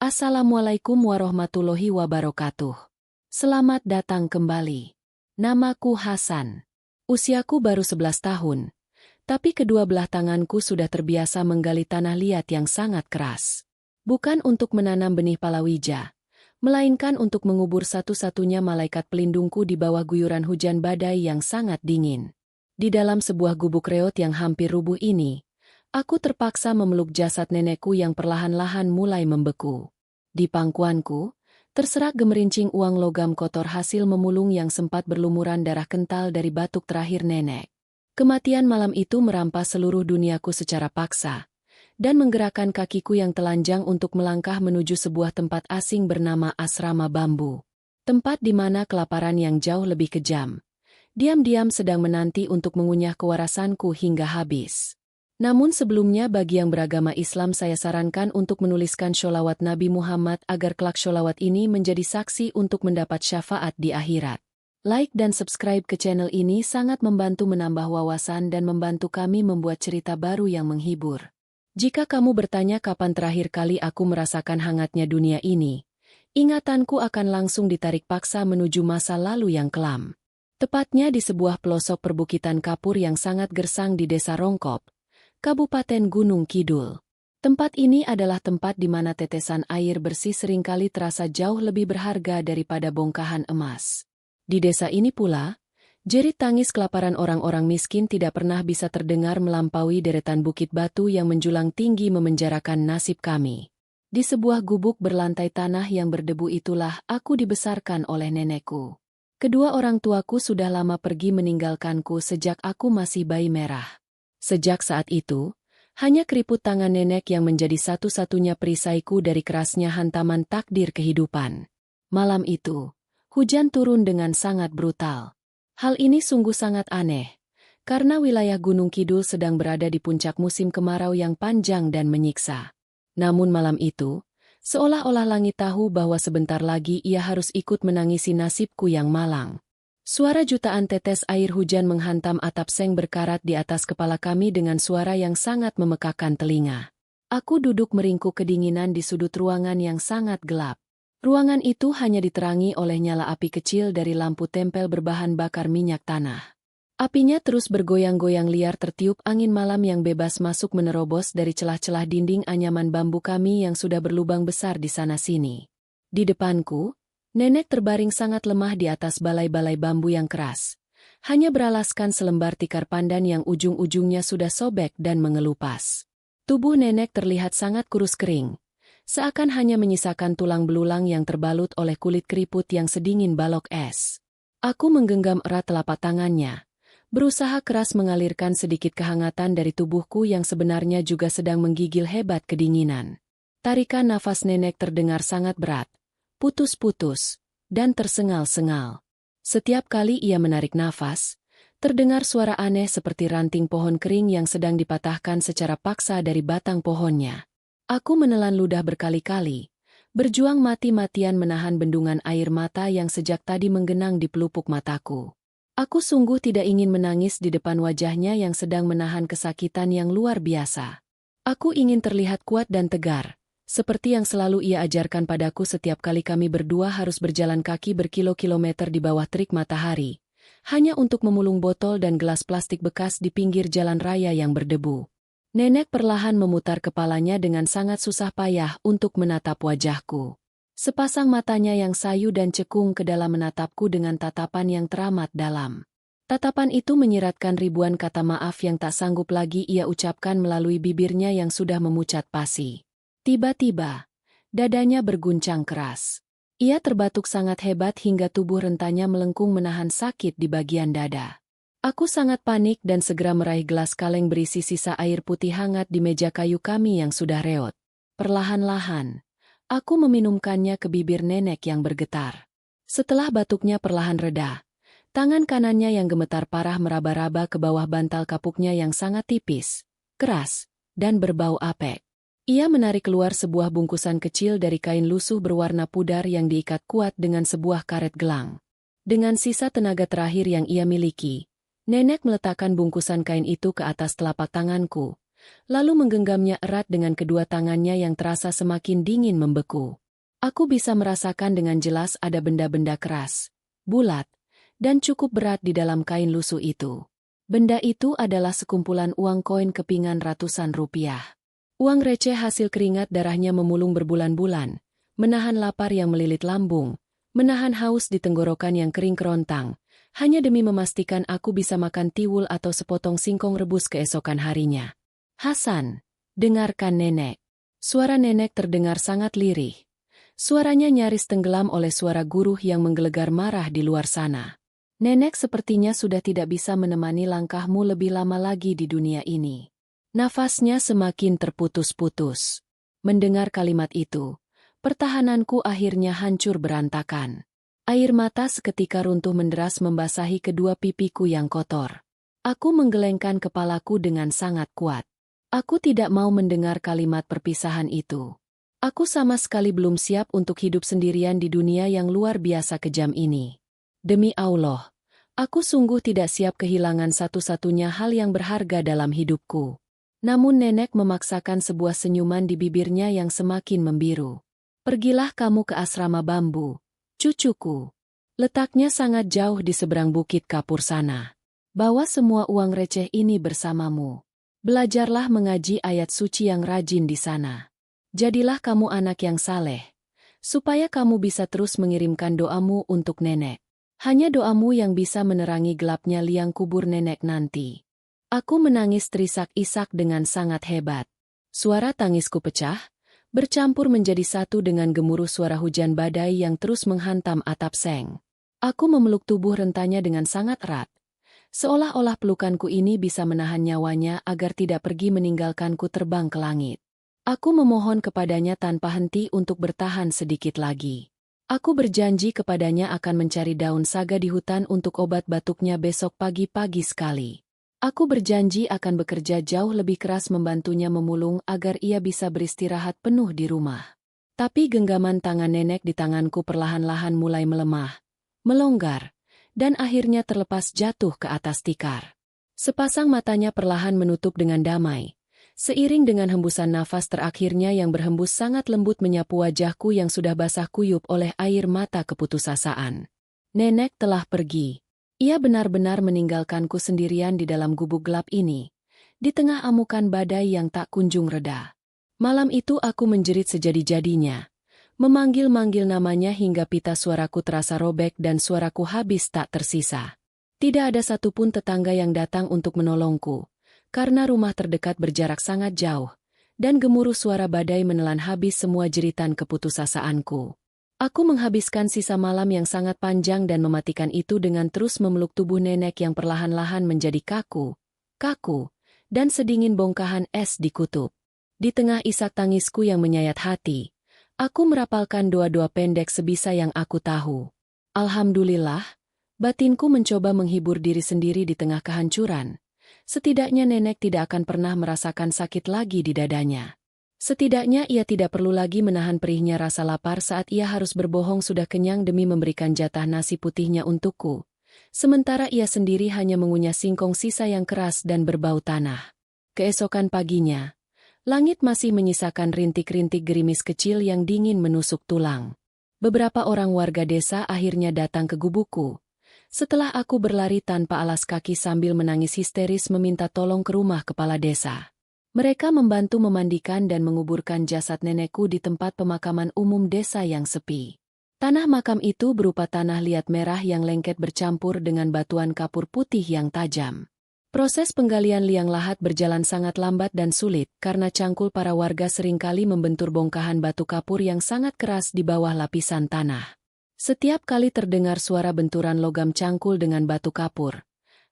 Assalamualaikum warahmatullahi wabarakatuh. Selamat datang kembali. Namaku Hasan. Usiaku baru 11 tahun, tapi kedua belah tanganku sudah terbiasa menggali tanah liat yang sangat keras. Bukan untuk menanam benih palawija, melainkan untuk mengubur satu-satunya malaikat pelindungku di bawah guyuran hujan badai yang sangat dingin. Di dalam sebuah gubuk reot yang hampir rubuh ini, aku terpaksa memeluk jasad nenekku yang perlahan-lahan mulai membeku. Di pangkuanku, terserak gemerincing uang logam kotor hasil memulung yang sempat berlumuran darah kental dari batuk terakhir nenek. Kematian malam itu merampas seluruh duniaku secara paksa, dan menggerakkan kakiku yang telanjang untuk melangkah menuju sebuah tempat asing bernama Asrama Bambu. Tempat di mana kelaparan yang jauh lebih kejam diam-diam sedang menanti untuk mengunyah kewarasanku hingga habis. Namun sebelumnya bagi yang beragama Islam saya sarankan untuk menuliskan sholawat Nabi Muhammad agar kelak sholawat ini menjadi saksi untuk mendapat syafaat di akhirat. Like dan subscribe ke channel ini sangat membantu menambah wawasan dan membantu kami membuat cerita baru yang menghibur. Jika kamu bertanya kapan terakhir kali aku merasakan hangatnya dunia ini, ingatanku akan langsung ditarik paksa menuju masa lalu yang kelam. Tepatnya di sebuah pelosok perbukitan kapur yang sangat gersang di Desa Rongkop, Kabupaten Gunung Kidul. Tempat ini adalah tempat di mana tetesan air bersih seringkali terasa jauh lebih berharga daripada bongkahan emas. Di desa ini pula, jerit tangis kelaparan orang-orang miskin tidak pernah bisa terdengar melampaui deretan bukit batu yang menjulang tinggi memenjarakan nasib kami. Di sebuah gubuk berlantai tanah yang berdebu itulah aku dibesarkan oleh nenekku. Kedua orang tuaku sudah lama pergi meninggalkanku sejak aku masih bayi merah. Sejak saat itu, hanya keriput tangan nenek yang menjadi satu-satunya perisaiku dari kerasnya hantaman takdir kehidupan. Malam itu, hujan turun dengan sangat brutal. Hal ini sungguh sangat aneh, karena wilayah Gunung Kidul sedang berada di puncak musim kemarau yang panjang dan menyiksa. Namun malam itu, seolah-olah langit tahu bahwa sebentar lagi ia harus ikut menangisi nasibku yang malang. Suara jutaan tetes air hujan menghantam atap seng berkarat di atas kepala kami dengan suara yang sangat memekakan telinga. Aku duduk meringkuk kedinginan di sudut ruangan yang sangat gelap. Ruangan itu hanya diterangi oleh nyala api kecil dari lampu tempel berbahan bakar minyak tanah. Apinya terus bergoyang-goyang liar tertiup angin malam yang bebas masuk menerobos dari celah-celah dinding anyaman bambu kami yang sudah berlubang besar di sana-sini. Di depanku, nenek terbaring sangat lemah di atas balai-balai bambu yang keras. Hanya beralaskan selembar tikar pandan yang ujung-ujungnya sudah sobek dan mengelupas. Tubuh nenek terlihat sangat kurus kering, seakan hanya menyisakan tulang belulang yang terbalut oleh kulit keriput yang sedingin balok es. Aku menggenggam erat telapak tangannya, berusaha keras mengalirkan sedikit kehangatan dari tubuhku yang sebenarnya juga sedang menggigil hebat kedinginan. Tarikan nafas nenek terdengar sangat berat, putus-putus, dan tersengal-sengal. Setiap kali ia menarik nafas, terdengar suara aneh seperti ranting pohon kering yang sedang dipatahkan secara paksa dari batang pohonnya. Aku menelan ludah berkali-kali, berjuang mati-matian menahan bendungan air mata yang sejak tadi menggenang di pelupuk mataku. Aku sungguh tidak ingin menangis di depan wajahnya yang sedang menahan kesakitan yang luar biasa. Aku ingin terlihat kuat dan tegar, seperti yang selalu ia ajarkan padaku setiap kali kami berdua harus berjalan kaki berkilo-kilometer di bawah terik matahari, hanya untuk memulung botol dan gelas plastik bekas di pinggir jalan raya yang berdebu. Nenek perlahan memutar kepalanya dengan sangat susah payah untuk menatap wajahku. Sepasang matanya yang sayu dan cekung ke dalam menatapku dengan tatapan yang teramat dalam. Tatapan itu menyiratkan ribuan kata maaf yang tak sanggup lagi ia ucapkan melalui bibirnya yang sudah memucat pasi. Tiba-tiba, dadanya berguncang keras. Ia terbatuk sangat hebat hingga tubuh rentanya melengkung menahan sakit di bagian dada. Aku sangat panik dan segera meraih gelas kaleng berisi sisa air putih hangat di meja kayu kami yang sudah reot. Perlahan-lahan, aku meminumkannya ke bibir nenek yang bergetar. Setelah batuknya perlahan reda, tangan kanannya yang gemetar parah meraba-raba ke bawah bantal kapuknya yang sangat tipis, keras, dan berbau apek. Ia menarik keluar sebuah bungkusan kecil dari kain lusuh berwarna pudar yang diikat kuat dengan sebuah karet gelang. Dengan sisa tenaga terakhir yang ia miliki, nenek meletakkan bungkusan kain itu ke atas telapak tanganku, lalu menggenggamnya erat dengan kedua tangannya yang terasa semakin dingin membeku. Aku bisa merasakan dengan jelas ada benda-benda keras, bulat, dan cukup berat di dalam kain lusuh itu. Benda itu adalah sekumpulan uang koin kepingan ratusan rupiah. Uang receh hasil keringat darahnya memulung berbulan-bulan, menahan lapar yang melilit lambung, menahan haus di tenggorokan yang kering kerontang, hanya demi memastikan aku bisa makan tiwul atau sepotong singkong rebus keesokan harinya. "Hasan, dengarkan nenek." Suara nenek terdengar sangat lirih. Suaranya nyaris tenggelam oleh suara guru yang menggelegar marah di luar sana. Nenek sepertinya sudah tidak bisa menemani langkahmu lebih lama lagi di dunia ini. Nafasnya semakin terputus-putus. Mendengar kalimat itu, pertahananku akhirnya hancur berantakan. Air mata seketika runtuh menderas membasahi kedua pipiku yang kotor. Aku menggelengkan kepalaku dengan sangat kuat. Aku tidak mau mendengar kalimat perpisahan itu. Aku sama sekali belum siap untuk hidup sendirian di dunia yang luar biasa kejam ini. Demi Allah, aku sungguh tidak siap kehilangan satu-satunya hal yang berharga dalam hidupku. Namun nenek memaksakan sebuah senyuman di bibirnya yang semakin membiru. "Pergilah kamu ke asrama bambu, cucuku. Letaknya sangat jauh di seberang bukit kapur sana. Bawa semua uang receh ini bersamamu. Belajarlah mengaji ayat suci yang rajin di sana. Jadilah kamu anak yang saleh, supaya kamu bisa terus mengirimkan doamu untuk nenek. Hanya doamu yang bisa menerangi gelapnya liang kubur nenek nanti." Aku menangis terisak-isak dengan sangat hebat. Suara tangisku pecah, bercampur menjadi satu dengan gemuruh suara hujan badai yang terus menghantam atap seng. Aku memeluk tubuh rentanya dengan sangat erat, seolah-olah pelukanku ini bisa menahan nyawanya agar tidak pergi meninggalkanku terbang ke langit. Aku memohon kepadanya tanpa henti untuk bertahan sedikit lagi. Aku berjanji kepadanya akan mencari daun saga di hutan untuk obat batuknya besok pagi-pagi sekali. Aku berjanji akan bekerja jauh lebih keras membantunya memulung agar ia bisa beristirahat penuh di rumah. Tapi genggaman tangan nenek di tanganku perlahan-lahan mulai melemah, melonggar, dan akhirnya terlepas jatuh ke atas tikar. Sepasang matanya perlahan menutup dengan damai. Seiring dengan hembusan nafas terakhirnya yang berhembus sangat lembut menyapu wajahku yang sudah basah kuyup oleh air mata keputusasaan. Nenek telah pergi. Ia benar-benar meninggalkanku sendirian di dalam gubuk gelap ini, di tengah amukan badai yang tak kunjung reda. Malam itu aku menjerit sejadi-jadinya, memanggil-manggil namanya hingga pita suaraku terasa robek dan suaraku habis tak tersisa. Tidak ada satupun tetangga yang datang untuk menolongku, karena rumah terdekat berjarak sangat jauh, dan gemuruh suara badai menelan habis semua jeritan keputusasaanku. Aku menghabiskan sisa malam yang sangat panjang dan mematikan itu dengan terus memeluk tubuh nenek yang perlahan-lahan menjadi kaku, dan sedingin bongkahan es di kutub. Di tengah isak tangisku yang menyayat hati, aku merapalkan doa-doa pendek sebisa yang aku tahu. Alhamdulillah, batinku mencoba menghibur diri sendiri di tengah kehancuran. Setidaknya nenek tidak akan pernah merasakan sakit lagi di dadanya. Setidaknya ia tidak perlu lagi menahan perihnya rasa lapar saat ia harus berbohong sudah kenyang demi memberikan jatah nasi putihnya untukku. Sementara ia sendiri hanya mengunyah singkong sisa yang keras dan berbau tanah. Keesokan paginya, langit masih menyisakan rintik-rintik gerimis kecil yang dingin menusuk tulang. Beberapa orang warga desa akhirnya datang ke gubukku. Setelah aku berlari tanpa alas kaki sambil menangis histeris meminta tolong ke rumah kepala desa. Mereka membantu memandikan dan menguburkan jasad nenekku di tempat pemakaman umum desa yang sepi. Tanah makam itu berupa tanah liat merah yang lengket bercampur dengan batuan kapur putih yang tajam. Proses penggalian liang lahat berjalan sangat lambat dan sulit karena cangkul para warga seringkali membentur bongkahan batu kapur yang sangat keras di bawah lapisan tanah. Setiap kali terdengar suara benturan logam cangkul dengan batu kapur,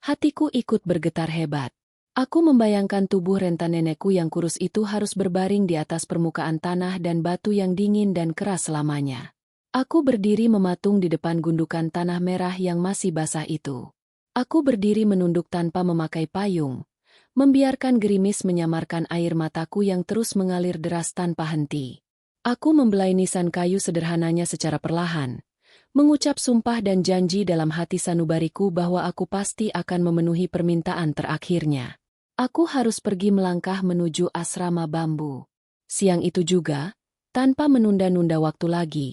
hatiku ikut bergetar hebat. Aku membayangkan tubuh renta nenekku yang kurus itu harus berbaring di atas permukaan tanah dan batu yang dingin dan keras selamanya. Aku berdiri mematung di depan gundukan tanah merah yang masih basah itu. Aku berdiri menunduk tanpa memakai payung, membiarkan gerimis menyamarkan air mataku yang terus mengalir deras tanpa henti. Aku membelai nisan kayu sederhananya secara perlahan, mengucap sumpah dan janji dalam hati sanubariku bahwa aku pasti akan memenuhi permintaan terakhirnya. Aku harus pergi melangkah menuju asrama bambu. Siang itu juga, tanpa menunda-nunda waktu lagi,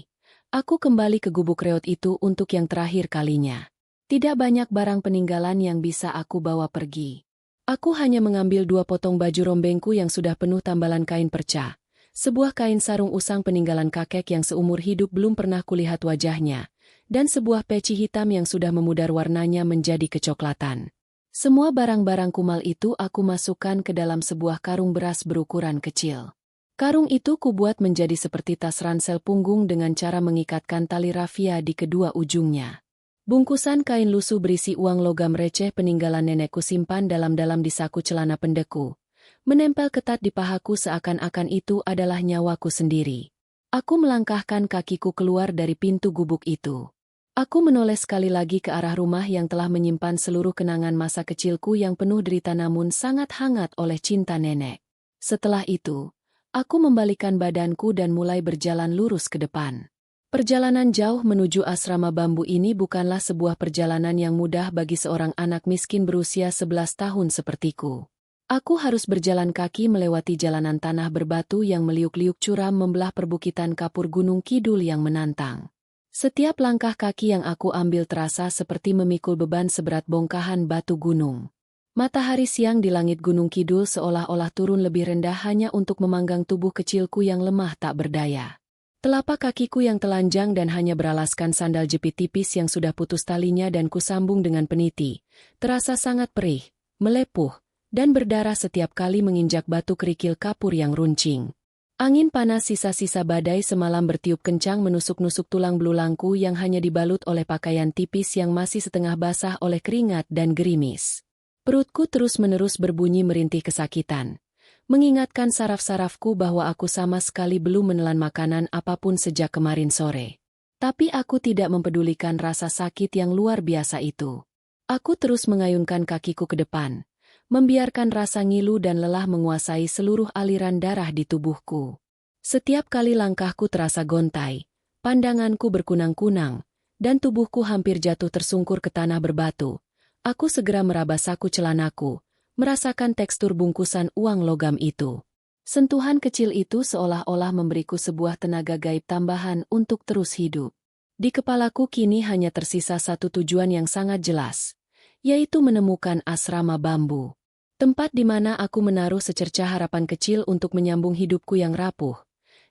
aku kembali ke gubuk reot itu untuk yang terakhir kalinya. Tidak banyak barang peninggalan yang bisa aku bawa pergi. Aku hanya mengambil 2 potong baju rombengku yang sudah penuh tambalan kain perca, sebuah kain sarung usang peninggalan kakek yang seumur hidup belum pernah kulihat wajahnya, dan sebuah peci hitam yang sudah memudar warnanya menjadi kecoklatan. Semua barang-barang kumal itu aku masukkan ke dalam sebuah karung beras berukuran kecil. Karung itu kubuat menjadi seperti tas ransel punggung dengan cara mengikatkan tali rafia di kedua ujungnya. Bungkusan kain lusuh berisi uang logam receh peninggalan nenekku simpan dalam-dalam di saku celana pendekku, menempel ketat di pahaku seakan-akan itu adalah nyawaku sendiri. Aku melangkahkan kakiku keluar dari pintu gubuk itu. Aku menoleh sekali lagi ke arah rumah yang telah menyimpan seluruh kenangan masa kecilku yang penuh derita namun sangat hangat oleh cinta nenek. Setelah itu, aku membalikkan badanku dan mulai berjalan lurus ke depan. Perjalanan jauh menuju asrama bambu ini bukanlah sebuah perjalanan yang mudah bagi seorang anak miskin berusia 11 tahun sepertiku. Aku harus berjalan kaki melewati jalanan tanah berbatu yang meliuk-liuk curam membelah perbukitan kapur Gunung Kidul yang menantang. Setiap langkah kaki yang aku ambil terasa seperti memikul beban seberat bongkahan batu gunung. Matahari siang di langit Gunung Kidul seolah-olah turun lebih rendah hanya untuk memanggang tubuh kecilku yang lemah tak berdaya. Telapak kakiku yang telanjang dan hanya beralaskan sandal jepit tipis yang sudah putus talinya dan kusambung dengan peniti, terasa sangat perih, melepuh, dan berdarah setiap kali menginjak batu kerikil kapur yang runcing. Angin panas sisa-sisa badai semalam bertiup kencang menusuk-nusuk tulang belulangku yang hanya dibalut oleh pakaian tipis yang masih setengah basah oleh keringat dan gerimis. Perutku terus-menerus berbunyi merintih kesakitan, mengingatkan saraf-sarafku bahwa aku sama sekali belum menelan makanan apapun sejak kemarin sore. Tapi aku tidak mempedulikan rasa sakit yang luar biasa itu. Aku terus mengayunkan kakiku ke depan, membiarkan rasa ngilu dan lelah menguasai seluruh aliran darah di tubuhku. Setiap kali langkahku terasa gontai, pandanganku berkunang-kunang, dan tubuhku hampir jatuh tersungkur ke tanah berbatu. Aku segera meraba saku celanaku, merasakan tekstur bungkusan uang logam itu. Sentuhan kecil itu seolah-olah memberiku sebuah tenaga gaib tambahan untuk terus hidup. Di kepalaku kini hanya tersisa satu tujuan yang sangat jelas, yaitu menemukan asrama bambu. Tempat di mana aku menaruh secercah harapan kecil untuk menyambung hidupku yang rapuh,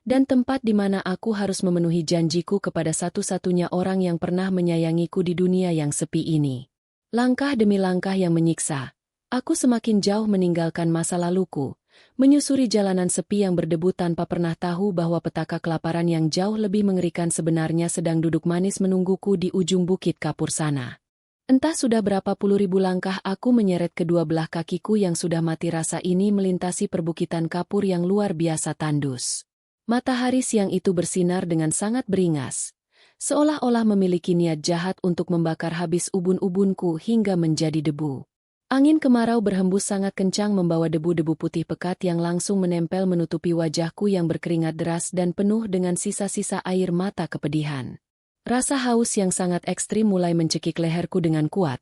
dan tempat di mana aku harus memenuhi janjiku kepada satu-satunya orang yang pernah menyayangiku di dunia yang sepi ini. Langkah demi langkah yang menyiksa, aku semakin jauh meninggalkan masa laluku, menyusuri jalanan sepi yang berdebu tanpa pernah tahu bahwa petaka kelaparan yang jauh lebih mengerikan sebenarnya sedang duduk manis menungguku di ujung bukit kapur sana. Entah sudah berapa puluh ribu langkah aku menyeret kedua belah kakiku yang sudah mati rasa ini melintasi perbukitan kapur yang luar biasa tandus. Matahari siang itu bersinar dengan sangat beringas, seolah-olah memiliki niat jahat untuk membakar habis ubun-ubunku hingga menjadi debu. Angin kemarau berhembus sangat kencang membawa debu-debu putih pekat yang langsung menempel menutupi wajahku yang berkeringat deras dan penuh dengan sisa-sisa air mata kepedihan. Rasa haus yang sangat ekstrim mulai mencekik leherku dengan kuat,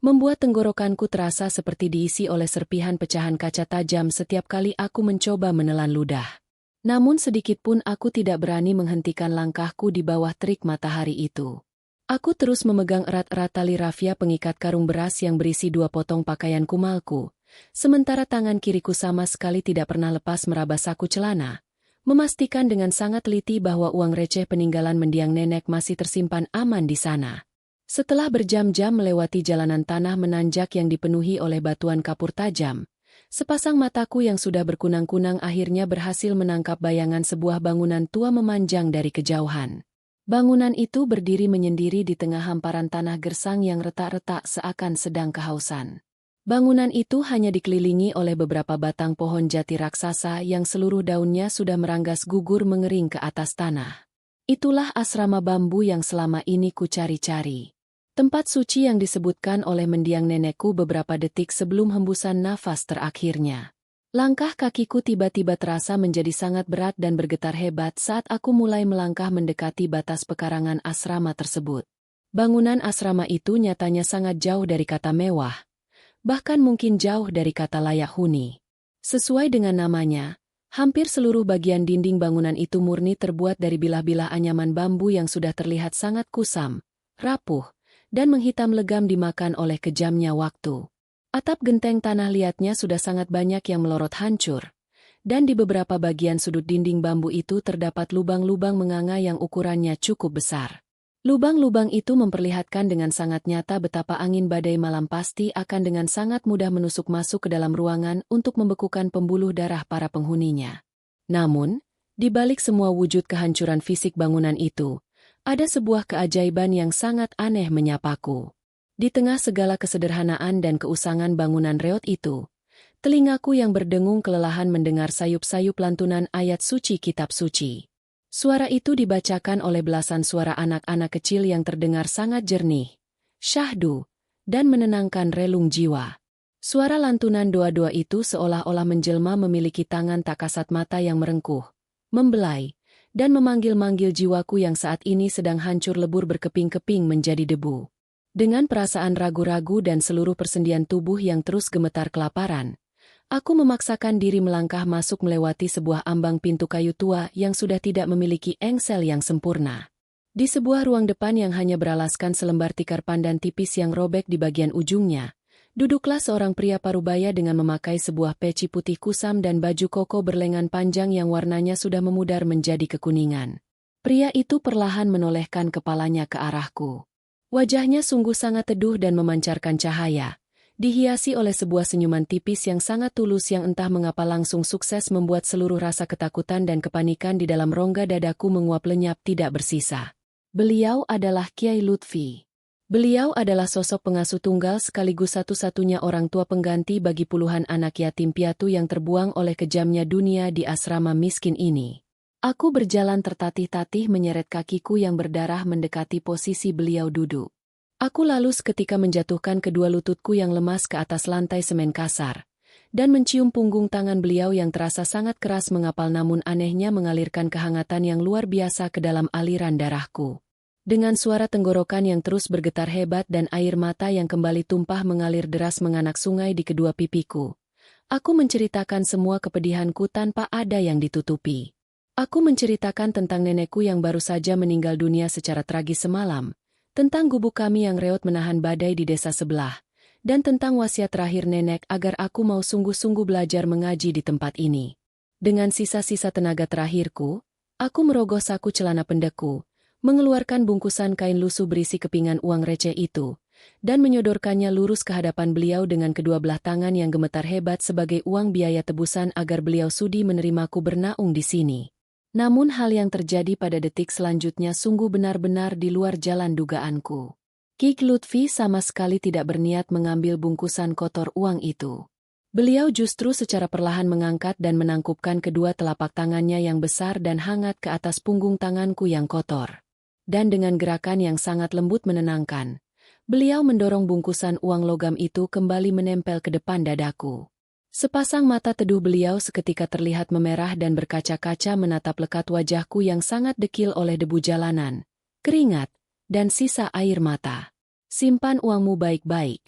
membuat tenggorokanku terasa seperti diisi oleh serpihan pecahan kaca tajam setiap kali aku mencoba menelan ludah. Namun sedikit pun aku tidak berani menghentikan langkahku di bawah terik matahari itu. Aku terus memegang erat-erat tali rafia pengikat karung beras yang berisi 2 potong pakaian kumalku, sementara tangan kiriku sama sekali tidak pernah lepas meraba saku celana, memastikan dengan sangat teliti bahwa uang receh peninggalan mendiang nenek masih tersimpan aman di sana. Setelah berjam-jam melewati jalanan tanah menanjak yang dipenuhi oleh batuan kapur tajam, sepasang mataku yang sudah berkunang-kunang akhirnya berhasil menangkap bayangan sebuah bangunan tua memanjang dari kejauhan. Bangunan itu berdiri menyendiri di tengah hamparan tanah gersang yang retak-retak seakan sedang kehausan. Bangunan itu hanya dikelilingi oleh beberapa batang pohon jati raksasa yang seluruh daunnya sudah meranggas gugur mengering ke atas tanah. Itulah asrama bambu yang selama ini ku cari-cari. Tempat suci yang disebutkan oleh mendiang nenekku beberapa detik sebelum hembusan nafas terakhirnya. Langkah kakiku tiba-tiba terasa menjadi sangat berat dan bergetar hebat saat aku mulai melangkah mendekati batas pekarangan asrama tersebut. Bangunan asrama itu nyatanya sangat jauh dari kata mewah, bahkan mungkin jauh dari kata layak huni. Sesuai dengan namanya, hampir seluruh bagian dinding bangunan itu murni terbuat dari bilah-bilah anyaman bambu yang sudah terlihat sangat kusam, rapuh, dan menghitam legam dimakan oleh kejamnya waktu. Atap genteng tanah liatnya sudah sangat banyak yang melorot hancur, dan di beberapa bagian sudut dinding bambu itu terdapat lubang-lubang menganga yang ukurannya cukup besar. Lubang-lubang itu memperlihatkan dengan sangat nyata betapa angin badai malam pasti akan dengan sangat mudah menusuk masuk ke dalam ruangan untuk membekukan pembuluh darah para penghuninya. Namun, di balik semua wujud kehancuran fisik bangunan itu, ada sebuah keajaiban yang sangat aneh menyapaku. Di tengah segala kesederhanaan dan keusangan bangunan reot itu, telingaku yang berdengung kelelahan mendengar sayup-sayup lantunan ayat suci kitab suci. Suara itu dibacakan oleh belasan suara anak-anak kecil yang terdengar sangat jernih, syahdu, dan menenangkan relung jiwa. Suara lantunan doa-doa itu seolah-olah menjelma memiliki tangan tak kasat mata yang merengkuh, membelai, dan memanggil-manggil jiwaku yang saat ini sedang hancur lebur berkeping-keping menjadi debu. Dengan perasaan ragu-ragu dan seluruh persendian tubuh yang terus gemetar kelaparan, aku memaksakan diri melangkah masuk melewati sebuah ambang pintu kayu tua yang sudah tidak memiliki engsel yang sempurna. Di sebuah ruang depan yang hanya beralaskan selembar tikar pandan tipis yang robek di bagian ujungnya, duduklah seorang pria parubaya dengan memakai sebuah peci putih kusam dan baju koko berlengan panjang yang warnanya sudah memudar menjadi kekuningan. Pria itu perlahan menolehkan kepalanya ke arahku. Wajahnya sungguh sangat teduh dan memancarkan cahaya, dihiasi oleh sebuah senyuman tipis yang sangat tulus yang entah mengapa langsung sukses membuat seluruh rasa ketakutan dan kepanikan di dalam rongga dadaku menguap lenyap tidak bersisa. Beliau adalah Kiai Lutfi. Beliau adalah sosok pengasuh tunggal sekaligus satu-satunya orang tua pengganti bagi puluhan anak yatim piatu yang terbuang oleh kejamnya dunia di asrama miskin ini. Aku berjalan tertatih-tatih menyeret kakiku yang berdarah mendekati posisi beliau duduk. Aku lalu seketika menjatuhkan kedua lututku yang lemas ke atas lantai semen kasar, dan mencium punggung tangan beliau yang terasa sangat keras mengapal namun anehnya mengalirkan kehangatan yang luar biasa ke dalam aliran darahku. Dengan suara tenggorokan yang terus bergetar hebat dan air mata yang kembali tumpah mengalir deras menganak sungai di kedua pipiku, aku menceritakan semua kepedihanku tanpa ada yang ditutupi. Aku menceritakan tentang nenekku yang baru saja meninggal dunia secara tragis semalam, tentang gubuk kami yang reot menahan badai di desa sebelah, dan tentang wasiat terakhir nenek agar aku mau sungguh-sungguh belajar mengaji di tempat ini. Dengan sisa-sisa tenaga terakhirku, aku merogoh saku celana pendekku, mengeluarkan bungkusan kain lusuh berisi kepingan uang receh itu, dan menyodorkannya lurus ke hadapan beliau dengan kedua belah tangan yang gemetar hebat sebagai uang biaya tebusan agar beliau sudi menerimaku bernaung di sini. Namun hal yang terjadi pada detik selanjutnya sungguh benar-benar di luar jalan dugaanku. Ki Lutfi sama sekali tidak berniat mengambil bungkusan kotor uang itu. Beliau justru secara perlahan mengangkat dan menangkupkan kedua telapak tangannya yang besar dan hangat ke atas punggung tanganku yang kotor. Dan dengan gerakan yang sangat lembut menenangkan, beliau mendorong bungkusan uang logam itu kembali menempel ke depan dadaku. Sepasang mata teduh beliau seketika terlihat memerah dan berkaca-kaca menatap lekat wajahku yang sangat dekil oleh debu jalanan, keringat, dan sisa air mata. Simpan uangmu baik-baik,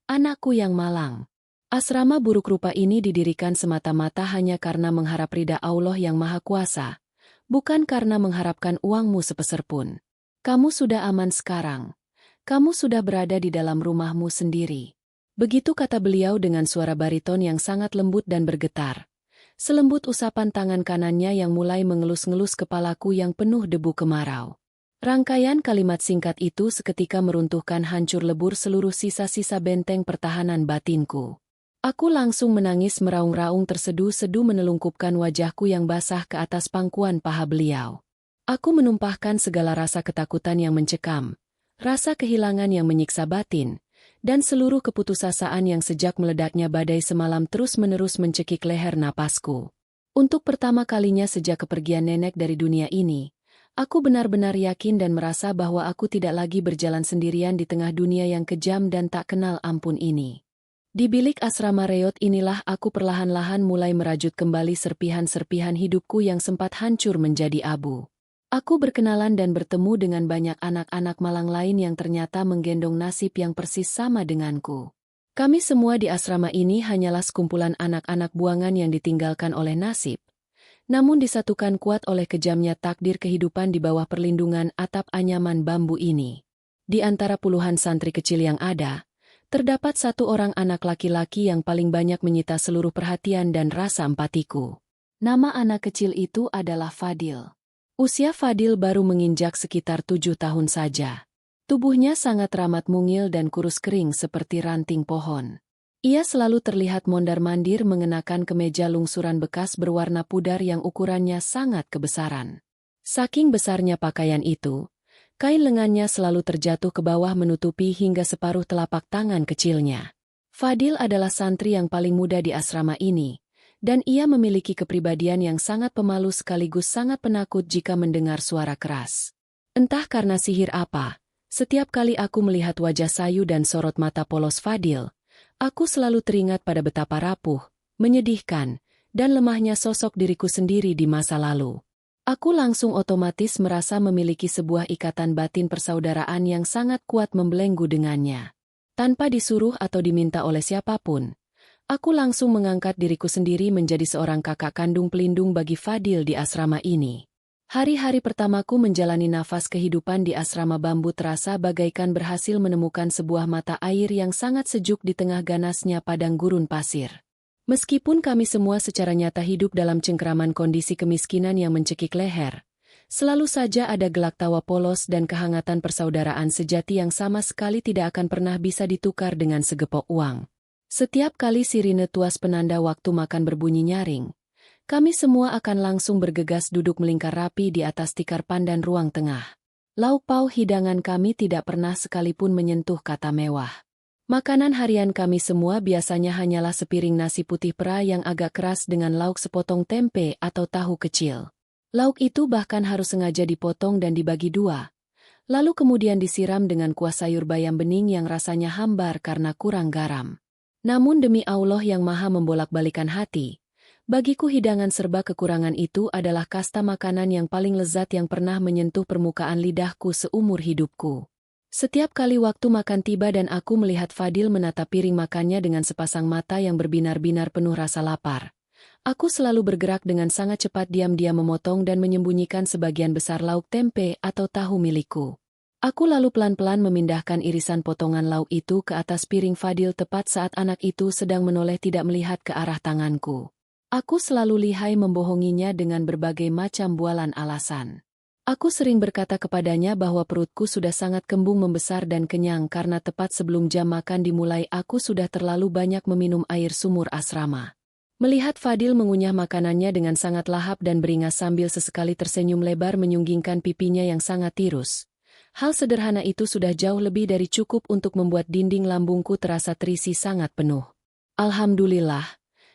anakku yang malang. Asrama buruk rupa ini didirikan semata-mata hanya karena mengharap ridha Allah yang Maha Kuasa, bukan karena mengharapkan uangmu sepeser pun. Kamu sudah aman sekarang. Kamu sudah berada di dalam rumahmu sendiri. Begitu kata beliau dengan suara bariton yang sangat lembut dan bergetar. Selembut usapan tangan kanannya yang mulai mengelus-ngelus kepalaku yang penuh debu kemarau. Rangkaian kalimat singkat itu seketika meruntuhkan hancur lebur seluruh sisa-sisa benteng pertahanan batinku. Aku langsung menangis meraung-raung terseduh-seduh menelungkupkan wajahku yang basah ke atas pangkuan paha beliau. Aku menumpahkan segala rasa ketakutan yang mencekam, rasa kehilangan yang menyiksa batin, dan seluruh keputusasaan yang sejak meledaknya badai semalam terus-menerus mencekik leher napasku. Untuk pertama kalinya sejak kepergian nenek dari dunia ini, aku benar-benar yakin dan merasa bahwa aku tidak lagi berjalan sendirian di tengah dunia yang kejam dan tak kenal ampun ini. Di bilik asrama reot inilah aku perlahan-lahan mulai merajut kembali serpihan-serpihan hidupku yang sempat hancur menjadi abu. Aku berkenalan dan bertemu dengan banyak anak-anak malang lain yang ternyata menggendong nasib yang persis sama denganku. Kami semua di asrama ini hanyalah sekumpulan anak-anak buangan yang ditinggalkan oleh nasib, namun disatukan kuat oleh kejamnya takdir kehidupan di bawah perlindungan atap anyaman bambu ini. Di antara puluhan santri kecil yang ada, terdapat satu orang anak laki-laki yang paling banyak menyita seluruh perhatian dan rasa empatiku. Nama anak kecil itu adalah Fadil. Usia Fadil baru menginjak sekitar 7 tahun saja. Tubuhnya sangat ramah mungil dan kurus kering seperti ranting pohon. Ia selalu terlihat mondar-mandir mengenakan kemeja lungsuran bekas berwarna pudar yang ukurannya sangat kebesaran. Saking besarnya pakaian itu, kain lengannya selalu terjatuh ke bawah menutupi hingga separuh telapak tangan kecilnya. Fadil adalah santri yang paling muda di asrama ini, dan ia memiliki kepribadian yang sangat pemalu sekaligus sangat penakut jika mendengar suara keras. Entah karena sihir apa, setiap kali aku melihat wajah sayu dan sorot mata polos Fadil, aku selalu teringat pada betapa rapuh, menyedihkan, dan lemahnya sosok diriku sendiri di masa lalu. Aku langsung otomatis merasa memiliki sebuah ikatan batin persaudaraan yang sangat kuat membelenggu dengannya. Tanpa disuruh atau diminta oleh siapapun, aku langsung mengangkat diriku sendiri menjadi seorang kakak kandung pelindung bagi Fadil di asrama ini. Hari-hari pertamaku menjalani nafas kehidupan di asrama bambu terasa bagaikan berhasil menemukan sebuah mata air yang sangat sejuk di tengah ganasnya padang gurun pasir. Meskipun kami semua secara nyata hidup dalam cengkeraman kondisi kemiskinan yang mencekik leher, selalu saja ada gelak tawa polos dan kehangatan persaudaraan sejati yang sama sekali tidak akan pernah bisa ditukar dengan segepok uang. Setiap kali sirine tuas penanda waktu makan berbunyi nyaring, kami semua akan langsung bergegas duduk melingkar rapi di atas tikar pandan ruang tengah. Lauk pauk hidangan kami tidak pernah sekalipun menyentuh kata mewah. Makanan harian kami semua biasanya hanyalah sepiring nasi putih pera yang agak keras dengan lauk sepotong tempe atau tahu kecil. Lauk itu bahkan harus sengaja dipotong dan dibagi dua, lalu kemudian disiram dengan kuah sayur bayam bening yang rasanya hambar karena kurang garam. Namun demi Allah yang maha membolak-balikan hati, bagiku hidangan serba kekurangan itu adalah kasta makanan yang paling lezat yang pernah menyentuh permukaan lidahku seumur hidupku. Setiap kali waktu makan tiba dan aku melihat Fadil menatap piring makannya dengan sepasang mata yang berbinar-binar penuh rasa lapar, aku selalu bergerak dengan sangat cepat diam-diam memotong dan menyembunyikan sebagian besar lauk tempe atau tahu milikku. Aku lalu pelan-pelan memindahkan irisan potongan lauk itu ke atas piring Fadil tepat saat anak itu sedang menoleh tidak melihat ke arah tanganku. Aku selalu lihai membohonginya dengan berbagai macam bualan alasan. Aku sering berkata kepadanya bahwa perutku sudah sangat kembung membesar dan kenyang karena tepat sebelum jam makan dimulai aku sudah terlalu banyak meminum air sumur asrama. Melihat Fadil mengunyah makanannya dengan sangat lahap dan beringas sambil sesekali tersenyum lebar menyunggingkan pipinya yang sangat tirus. Hal sederhana itu sudah jauh lebih dari cukup untuk membuat dinding lambungku terasa terisi sangat penuh. Alhamdulillah,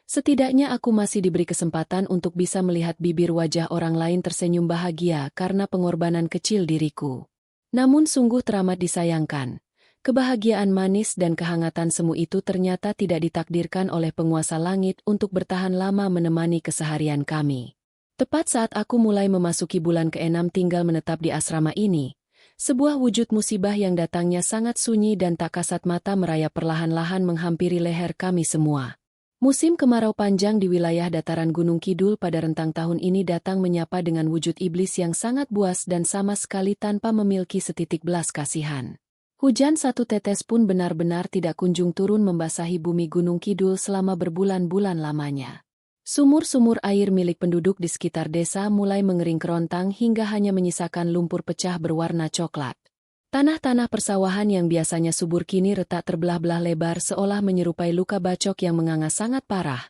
setidaknya aku masih diberi kesempatan untuk bisa melihat bibir wajah orang lain tersenyum bahagia karena pengorbanan kecil diriku. Namun sungguh teramat disayangkan, kebahagiaan manis dan kehangatan semu itu ternyata tidak ditakdirkan oleh penguasa langit untuk bertahan lama menemani keseharian kami. Tepat saat aku mulai memasuki bulan ke-6 tinggal menetap di asrama ini, sebuah wujud musibah yang datangnya sangat sunyi dan tak kasat mata merayap perlahan-lahan menghampiri leher kami semua. Musim kemarau panjang di wilayah dataran Gunung Kidul pada rentang tahun ini datang menyapa dengan wujud iblis yang sangat buas dan sama sekali tanpa memiliki setitik belas kasihan. Hujan satu tetes pun benar-benar tidak kunjung turun membasahi bumi Gunung Kidul selama berbulan-bulan lamanya. Sumur-sumur air milik penduduk di sekitar desa mulai mengering kerontang hingga hanya menyisakan lumpur pecah berwarna coklat. Tanah-tanah persawahan yang biasanya subur kini retak terbelah-belah lebar seolah menyerupai luka bacok yang menganga sangat parah,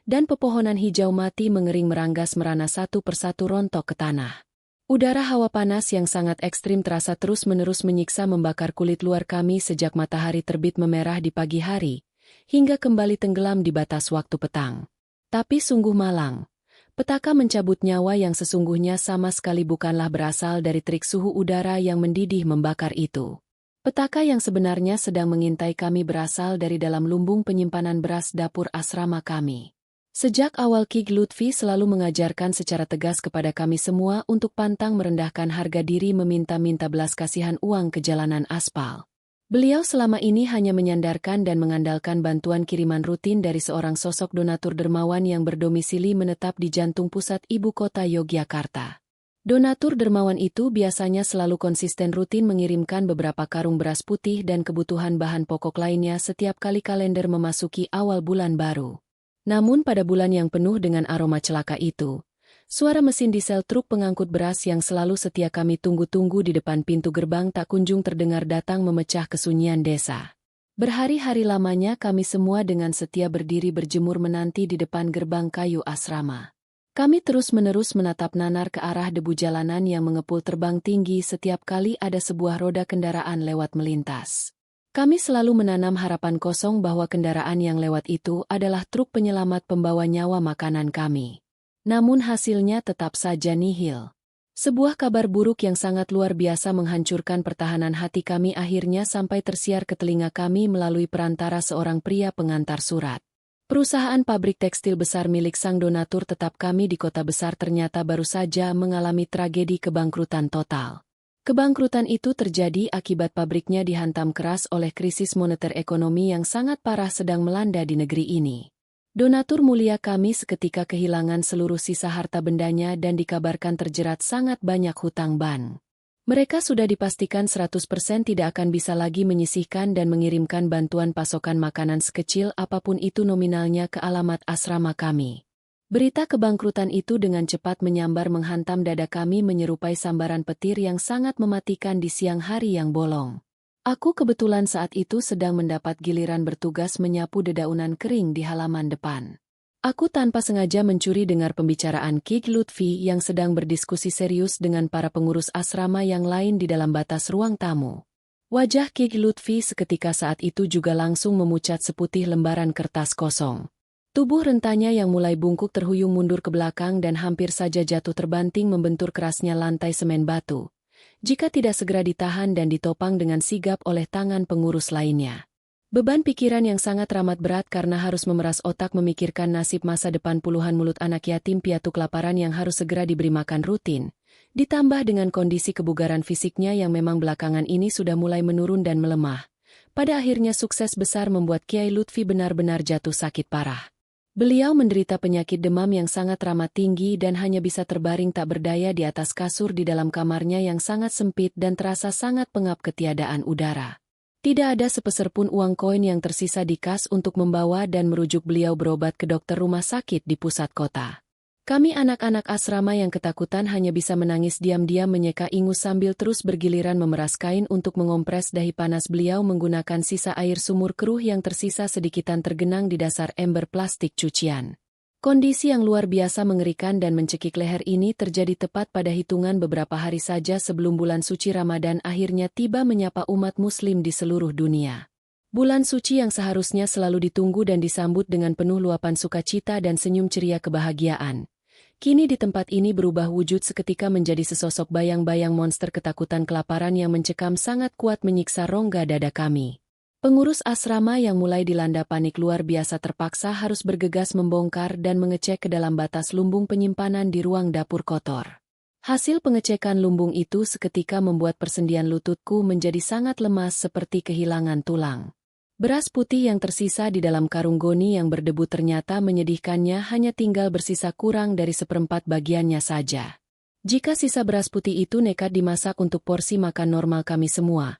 dan pepohonan hijau mati mengering meranggas merana satu persatu rontok ke tanah. Udara hawa panas yang sangat ekstrim terasa terus-menerus menyiksa membakar kulit luar kami sejak matahari terbit memerah di pagi hari, hingga kembali tenggelam di batas waktu petang. Tapi sungguh malang. Petaka mencabut nyawa yang sesungguhnya sama sekali bukanlah berasal dari trik suhu udara yang mendidih membakar itu. Petaka yang sebenarnya sedang mengintai kami berasal dari dalam lumbung penyimpanan beras dapur asrama kami. Sejak awal Ki Lutfi selalu mengajarkan secara tegas kepada kami semua untuk pantang merendahkan harga diri meminta-minta belas kasihan uang ke jalanan aspal. Beliau selama ini hanya menyandarkan dan mengandalkan bantuan kiriman rutin dari seorang sosok donatur dermawan yang berdomisili menetap di jantung pusat ibu kota Yogyakarta. Donatur dermawan itu biasanya selalu konsisten rutin mengirimkan beberapa karung beras putih dan kebutuhan bahan pokok lainnya setiap kali kalender memasuki awal bulan baru. Namun pada bulan yang penuh dengan aroma celaka itu, suara mesin diesel truk pengangkut beras yang selalu setia kami tunggu-tunggu di depan pintu gerbang tak kunjung terdengar datang memecah kesunyian desa. Berhari-hari lamanya kami semua dengan setia berdiri berjemur menanti di depan gerbang kayu asrama. Kami terus-menerus menatap nanar ke arah debu jalanan yang mengepul terbang tinggi setiap kali ada sebuah roda kendaraan lewat melintas. Kami selalu menanam harapan kosong bahwa kendaraan yang lewat itu adalah truk penyelamat pembawa nyawa makanan kami. Namun hasilnya tetap saja nihil. Sebuah kabar buruk yang sangat luar biasa menghancurkan pertahanan hati kami akhirnya sampai tersiar ke telinga kami melalui perantara seorang pria pengantar surat. Perusahaan pabrik tekstil besar milik sang donatur tetap kami di kota besar ternyata baru saja mengalami tragedi kebangkrutan total. Kebangkrutan itu terjadi akibat pabriknya dihantam keras oleh krisis moneter ekonomi yang sangat parah sedang melanda di negeri ini. Donatur mulia kami seketika kehilangan seluruh sisa harta bendanya dan dikabarkan terjerat sangat banyak hutang bank. Mereka sudah dipastikan 100% tidak akan bisa lagi menyisihkan dan mengirimkan bantuan pasokan makanan sekecil apapun itu nominalnya ke alamat asrama kami. Berita kebangkrutan itu dengan cepat menyambar menghantam dada kami menyerupai sambaran petir yang sangat mematikan di siang hari yang bolong. Aku kebetulan saat itu sedang mendapat giliran bertugas menyapu dedaunan kering di halaman depan. Aku tanpa sengaja mencuri dengar pembicaraan Ki Lutfi yang sedang berdiskusi serius dengan para pengurus asrama yang lain di dalam batas ruang tamu. Wajah Ki Lutfi seketika saat itu juga langsung memucat seputih lembaran kertas kosong. Tubuh rentanya yang mulai bungkuk terhuyung mundur ke belakang dan hampir saja jatuh terbanting membentur kerasnya lantai semen batu, jika tidak segera ditahan dan ditopang dengan sigap oleh tangan pengurus lainnya. Beban pikiran yang sangat amat berat karena harus memeras otak memikirkan nasib masa depan puluhan mulut anak yatim piatu kelaparan yang harus segera diberi makan rutin, ditambah dengan kondisi kebugaran fisiknya yang memang belakangan ini sudah mulai menurun dan melemah. Pada akhirnya sukses besar membuat Kiai Lutfi benar-benar jatuh sakit parah. Beliau menderita penyakit demam yang sangat amat tinggi dan hanya bisa terbaring tak berdaya di atas kasur di dalam kamarnya yang sangat sempit dan terasa sangat pengap ketiadaan udara. Tidak ada sepeser pun uang koin yang tersisa di kas untuk membawa dan merujuk beliau berobat ke dokter rumah sakit di pusat kota. Kami anak-anak asrama yang ketakutan hanya bisa menangis diam-diam menyeka ingus sambil terus bergiliran memeras kain untuk mengompres dahi panas beliau menggunakan sisa air sumur keruh yang tersisa sedikitan tergenang di dasar ember plastik cucian. Kondisi yang luar biasa mengerikan dan mencekik leher ini terjadi tepat pada hitungan beberapa hari saja sebelum bulan suci Ramadan akhirnya tiba menyapa umat muslim di seluruh dunia. Bulan suci yang seharusnya selalu ditunggu dan disambut dengan penuh luapan sukacita dan senyum ceria kebahagiaan. Kini di tempat ini berubah wujud seketika menjadi sesosok bayang-bayang monster ketakutan kelaparan yang mencekam sangat kuat menyiksa rongga dada kami. Pengurus asrama yang mulai dilanda panik luar biasa terpaksa harus bergegas membongkar dan mengecek ke dalam batas lumbung penyimpanan di ruang dapur kotor. Hasil pengecekan lumbung itu seketika membuat persendian lututku menjadi sangat lemas seperti kehilangan tulang. Beras putih yang tersisa di dalam karung goni yang berdebu ternyata menyedihkannya hanya tinggal bersisa kurang dari seperempat bagiannya saja. Jika sisa beras putih itu nekat dimasak untuk porsi makan normal kami semua,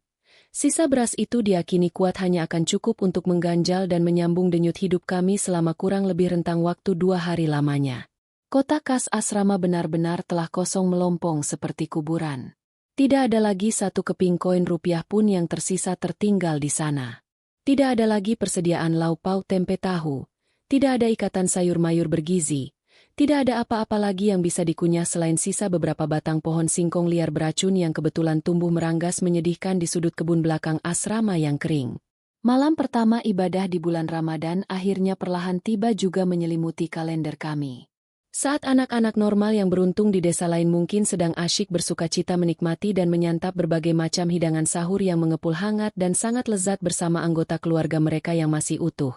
sisa beras itu diakini kuat hanya akan cukup untuk mengganjal dan menyambung denyut hidup kami selama kurang lebih rentang waktu 2 hari lamanya. Kota kas asrama benar-benar telah kosong melompong seperti kuburan. Tidak ada lagi satu keping koin rupiah pun yang tersisa tertinggal di sana. Tidak ada lagi persediaan lauk pauk tempe tahu. Tidak ada ikatan sayur mayur bergizi. Tidak ada apa-apa lagi yang bisa dikunyah selain sisa beberapa batang pohon singkong liar beracun yang kebetulan tumbuh meranggas menyedihkan di sudut kebun belakang asrama yang kering. Malam pertama ibadah di bulan Ramadan akhirnya perlahan tiba juga menyelimuti kalender kami. Saat anak-anak normal yang beruntung di desa lain mungkin sedang asyik bersukacita menikmati dan menyantap berbagai macam hidangan sahur yang mengepul hangat dan sangat lezat bersama anggota keluarga mereka yang masih utuh.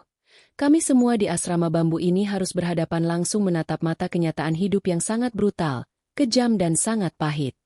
Kami semua di asrama bambu ini harus berhadapan langsung menatap mata kenyataan hidup yang sangat brutal, kejam dan sangat pahit.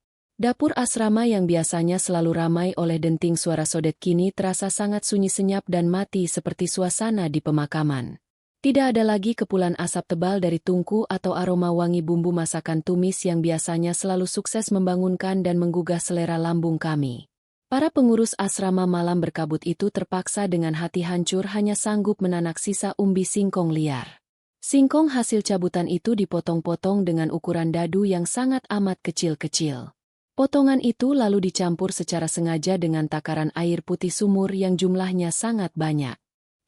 Dapur asrama yang biasanya selalu ramai oleh denting suara sodet kini terasa sangat sunyi senyap dan mati seperti suasana di pemakaman. Tidak ada lagi kepulan asap tebal dari tungku atau aroma wangi bumbu masakan tumis yang biasanya selalu sukses membangunkan dan menggugah selera lambung kami. Para pengurus asrama malam berkabut itu terpaksa dengan hati hancur hanya sanggup menanak sisa umbi singkong liar. Singkong hasil cabutan itu dipotong-potong dengan ukuran dadu yang sangat amat kecil-kecil. Potongan itu lalu dicampur secara sengaja dengan takaran air putih sumur yang jumlahnya sangat banyak.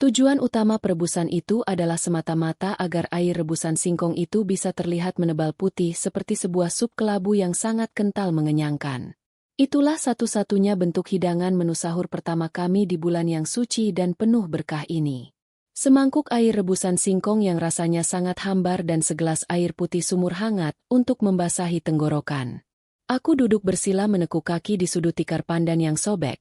Tujuan utama perebusan itu adalah semata-mata agar air rebusan singkong itu bisa terlihat menebal putih seperti sebuah sup kelabu yang sangat kental mengenyangkan. Itulah satu-satunya bentuk hidangan menu sahur pertama kami di bulan yang suci dan penuh berkah ini. Semangkuk air rebusan singkong yang rasanya sangat hambar dan segelas air putih sumur hangat untuk membasahi tenggorokan. Aku duduk bersila menekuk kaki di sudut tikar pandan yang sobek,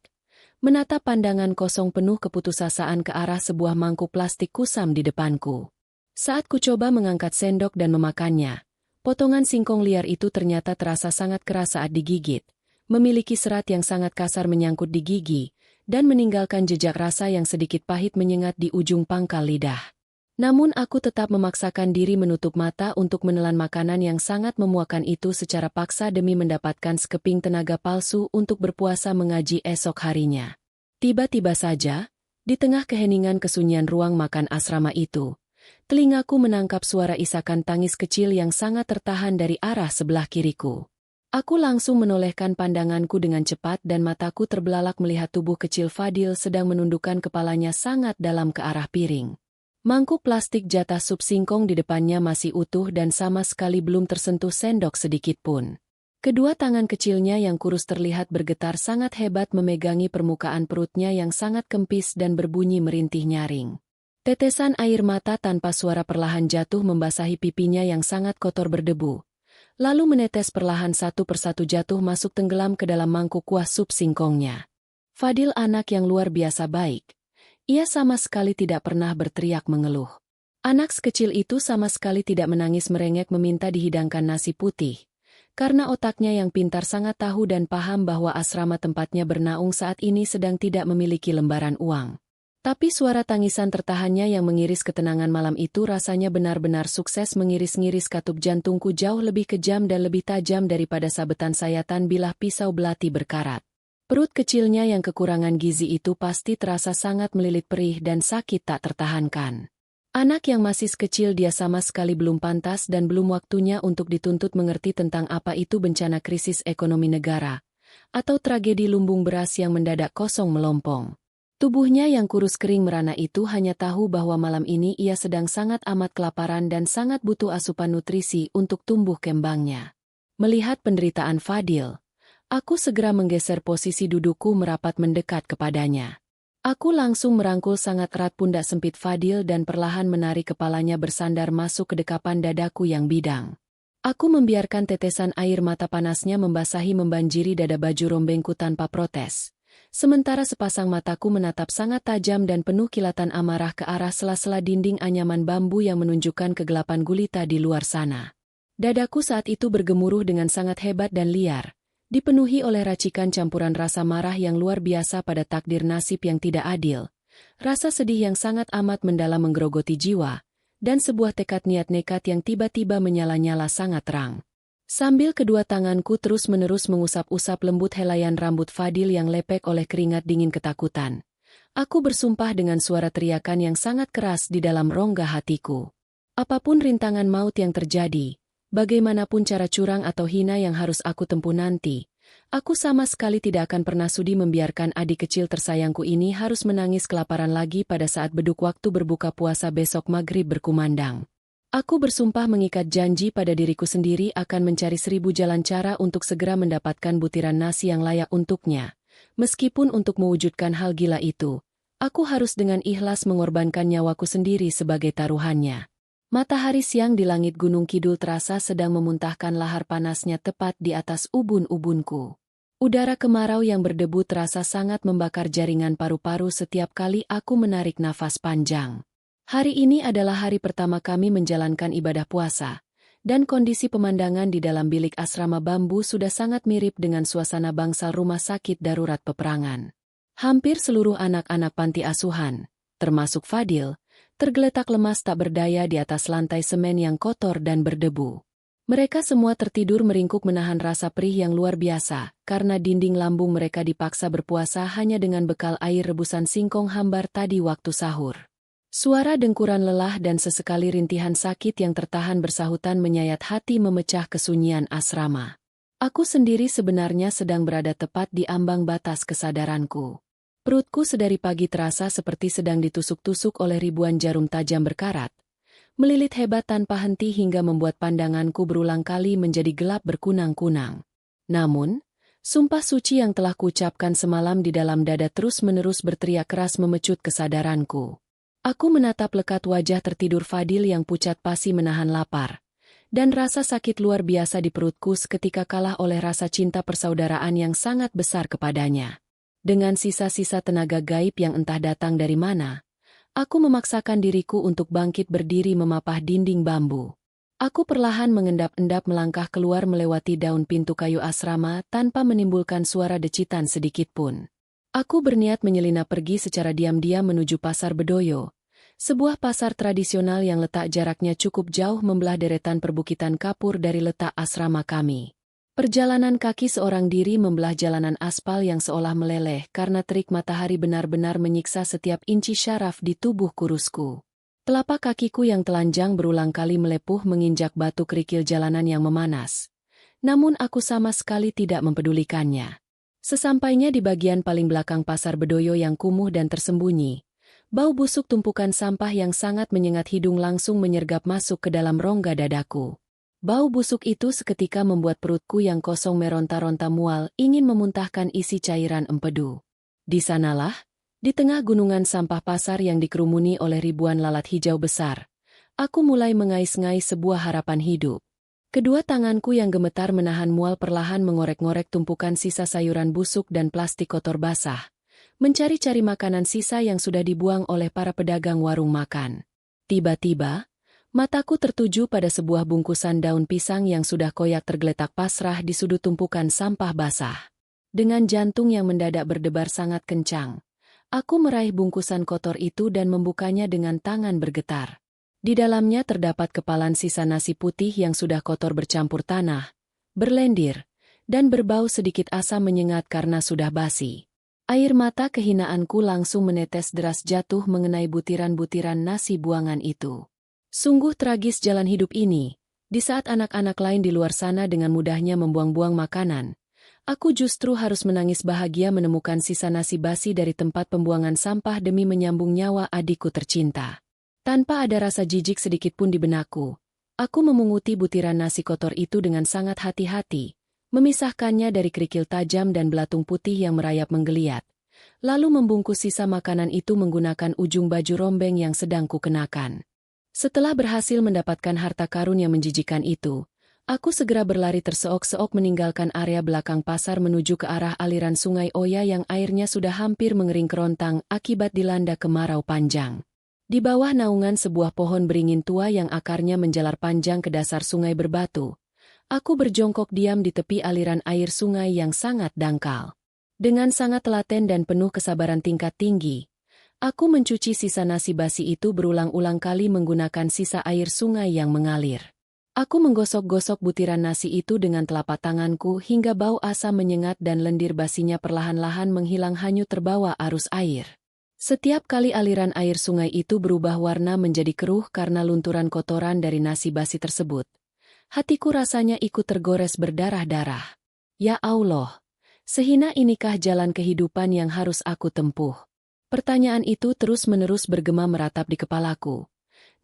menatap pandangan kosong penuh keputusasaan ke arah sebuah mangkuk plastik kusam di depanku. Saat ku coba mengangkat sendok dan memakannya, potongan singkong liar itu ternyata terasa sangat keras saat digigit, memiliki serat yang sangat kasar menyangkut di gigi, dan meninggalkan jejak rasa yang sedikit pahit menyengat di ujung pangkal lidah. Namun aku tetap memaksakan diri menutup mata untuk menelan makanan yang sangat memuakan itu secara paksa demi mendapatkan sekeping tenaga palsu untuk berpuasa mengaji esok harinya. Tiba-tiba saja, di tengah keheningan kesunyian ruang makan asrama itu, telingaku menangkap suara isakan tangis kecil yang sangat tertahan dari arah sebelah kiriku. Aku langsung menolehkan pandanganku dengan cepat dan mataku terbelalak melihat tubuh kecil Fadil sedang menundukkan kepalanya sangat dalam ke arah piring. Mangkuk plastik jatah sup singkong di depannya masih utuh dan sama sekali belum tersentuh sendok sedikit pun. Kedua tangan kecilnya yang kurus terlihat bergetar sangat hebat memegangi permukaan perutnya yang sangat kempis dan berbunyi merintih nyaring. Tetesan air mata tanpa suara perlahan jatuh membasahi pipinya yang sangat kotor berdebu. Lalu menetes perlahan satu persatu jatuh masuk tenggelam ke dalam mangkuk kuah sup singkongnya. Fadil anak yang luar biasa baik. Ia sama sekali tidak pernah berteriak mengeluh. Anak sekecil itu sama sekali tidak menangis merengek meminta dihidangkan nasi putih. Karena otaknya yang pintar sangat tahu dan paham bahwa asrama tempatnya bernaung saat ini sedang tidak memiliki lembaran uang. Tapi suara tangisan tertahannya yang mengiris ketenangan malam itu rasanya benar-benar sukses mengiris-ngiris katup jantungku jauh lebih kejam dan lebih tajam daripada sabetan sayatan bilah pisau belati berkarat. Perut kecilnya yang kekurangan gizi itu pasti terasa sangat melilit perih dan sakit tak tertahankan. Anak yang masih kecil dia sama sekali belum pantas dan belum waktunya untuk dituntut mengerti tentang apa itu bencana krisis ekonomi negara, atau tragedi lumbung beras yang mendadak kosong melompong. Tubuhnya yang kurus kering merana itu hanya tahu bahwa malam ini ia sedang sangat amat kelaparan dan sangat butuh asupan nutrisi untuk tumbuh kembangnya. Melihat penderitaan Fadil, aku segera menggeser posisi dudukku merapat mendekat kepadanya. Aku langsung merangkul sangat erat pundak sempit Fadil dan perlahan menarik kepalanya bersandar masuk ke dekapan dadaku yang bidang. Aku membiarkan tetesan air mata panasnya membasahi membanjiri dada baju rombengku tanpa protes. Sementara sepasang mataku menatap sangat tajam dan penuh kilatan amarah ke arah sela-sela dinding anyaman bambu yang menunjukkan kegelapan gulita di luar sana. Dadaku saat itu bergemuruh dengan sangat hebat dan liar, dipenuhi oleh racikan campuran rasa marah yang luar biasa pada takdir nasib yang tidak adil, rasa sedih yang sangat amat mendalam menggerogoti jiwa, dan sebuah tekad niat nekat yang tiba-tiba menyala-nyala sangat terang. Sambil kedua tanganku terus-menerus mengusap-usap lembut helaian rambut Fadil yang lepek oleh keringat dingin ketakutan, aku bersumpah dengan suara teriakan yang sangat keras di dalam rongga hatiku. Apapun rintangan maut yang terjadi, bagaimanapun cara curang atau hina yang harus aku tempuh nanti, aku sama sekali tidak akan pernah sudi membiarkan adik kecil tersayangku ini harus menangis kelaparan lagi pada saat beduk waktu berbuka puasa besok maghrib berkumandang. Aku bersumpah mengikat janji pada diriku sendiri akan mencari 1000 jalan cara untuk segera mendapatkan butiran nasi yang layak untuknya. Meskipun untuk mewujudkan hal gila itu, aku harus dengan ikhlas mengorbankan nyawaku sendiri sebagai taruhannya. Matahari siang di langit Gunung Kidul terasa sedang memuntahkan lahar panasnya tepat di atas ubun-ubunku. Udara kemarau yang berdebu terasa sangat membakar jaringan paru-paru setiap kali aku menarik nafas panjang. Hari ini adalah hari pertama kami menjalankan ibadah puasa, dan kondisi pemandangan di dalam bilik asrama bambu sudah sangat mirip dengan suasana bangsal rumah sakit darurat peperangan. Hampir seluruh anak-anak panti asuhan, termasuk Fadil, tergeletak lemas tak berdaya di atas lantai semen yang kotor dan berdebu. Mereka semua tertidur meringkuk menahan rasa perih yang luar biasa, karena dinding lambung mereka dipaksa berpuasa hanya dengan bekal air rebusan singkong hambar tadi waktu sahur. Suara dengkuran lelah dan sesekali rintihan sakit yang tertahan bersahutan menyayat hati memecah kesunyian asrama. Aku sendiri sebenarnya sedang berada tepat di ambang batas kesadaranku. Perutku sedari pagi terasa seperti sedang ditusuk-tusuk oleh ribuan jarum tajam berkarat, melilit hebat tanpa henti hingga membuat pandanganku berulang kali menjadi gelap berkunang-kunang. Namun, sumpah suci yang telah kuucapkan semalam di dalam dada terus-menerus berteriak keras memecut kesadaranku. Aku menatap lekat wajah tertidur Fadil yang pucat pasi menahan lapar, dan rasa sakit luar biasa di perutku seketika kalah oleh rasa cinta persaudaraan yang sangat besar kepadanya. Dengan sisa-sisa tenaga gaib yang entah datang dari mana, aku memaksakan diriku untuk bangkit berdiri memapah dinding bambu. Aku perlahan mengendap-endap melangkah keluar melewati daun pintu kayu asrama tanpa menimbulkan suara decitan sedikitpun. Aku berniat menyelinap pergi secara diam-diam menuju Pasar Bedoyo, sebuah pasar tradisional yang letak jaraknya cukup jauh membelah deretan perbukitan kapur dari letak asrama kami. Perjalanan kaki seorang diri membelah jalanan aspal yang seolah meleleh karena terik matahari benar-benar menyiksa setiap inci syaraf di tubuh kurusku. Telapak kakiku yang telanjang berulang kali melepuh menginjak batu kerikil jalanan yang memanas. Namun aku sama sekali tidak mempedulikannya. Sesampainya di bagian paling belakang Pasar Bedoyo yang kumuh dan tersembunyi, bau busuk tumpukan sampah yang sangat menyengat hidung langsung menyergap masuk ke dalam rongga dadaku. Bau busuk itu seketika membuat perutku yang kosong meronta-ronta mual ingin memuntahkan isi cairan empedu. Di sanalah, di tengah gunungan sampah pasar yang dikerumuni oleh ribuan lalat hijau besar, aku mulai mengais-ngais sebuah harapan hidup. Kedua tanganku yang gemetar menahan mual perlahan mengorek-ngorek tumpukan sisa sayuran busuk dan plastik kotor basah, mencari-cari makanan sisa yang sudah dibuang oleh para pedagang warung makan. Tiba-tiba, mataku tertuju pada sebuah bungkusan daun pisang yang sudah koyak tergeletak pasrah di sudut tumpukan sampah basah. Dengan jantung yang mendadak berdebar sangat kencang, aku meraih bungkusan kotor itu dan membukanya dengan tangan bergetar. Di dalamnya terdapat kepalan sisa nasi putih yang sudah kotor bercampur tanah, berlendir, dan berbau sedikit asam menyengat karena sudah basi. Air mata kehinaanku langsung menetes deras jatuh mengenai butiran-butiran nasi buangan itu. Sungguh tragis jalan hidup ini, di saat anak-anak lain di luar sana dengan mudahnya membuang-buang makanan. Aku justru harus menangis bahagia menemukan sisa nasi basi dari tempat pembuangan sampah demi menyambung nyawa adikku tercinta. Tanpa ada rasa jijik sedikitpun di benakku, aku memunguti butiran nasi kotor itu dengan sangat hati-hati, memisahkannya dari kerikil tajam dan belatung putih yang merayap menggeliat, lalu membungkus sisa makanan itu menggunakan ujung baju rombeng yang sedang kukenakan. Setelah berhasil mendapatkan harta karun yang menjijikan itu, aku segera berlari terseok-seok meninggalkan area belakang pasar menuju ke arah aliran sungai Oya yang airnya sudah hampir mengering kerontang akibat dilanda kemarau panjang. Di bawah naungan sebuah pohon beringin tua yang akarnya menjalar panjang ke dasar sungai berbatu, aku berjongkok diam di tepi aliran air sungai yang sangat dangkal. Dengan sangat telaten dan penuh kesabaran tingkat tinggi, aku mencuci sisa nasi basi itu berulang-ulang kali menggunakan sisa air sungai yang mengalir. Aku menggosok-gosok butiran nasi itu dengan telapak tanganku hingga bau asam menyengat dan lendir basinya perlahan-lahan menghilang hanyut terbawa arus air. Setiap kali aliran air sungai itu berubah warna menjadi keruh karena lunturan kotoran dari nasi basi tersebut, hatiku rasanya ikut tergores berdarah-darah. Ya Allah, sehina inikah jalan kehidupan yang harus aku tempuh? Pertanyaan itu terus-menerus bergema meratap di kepalaku.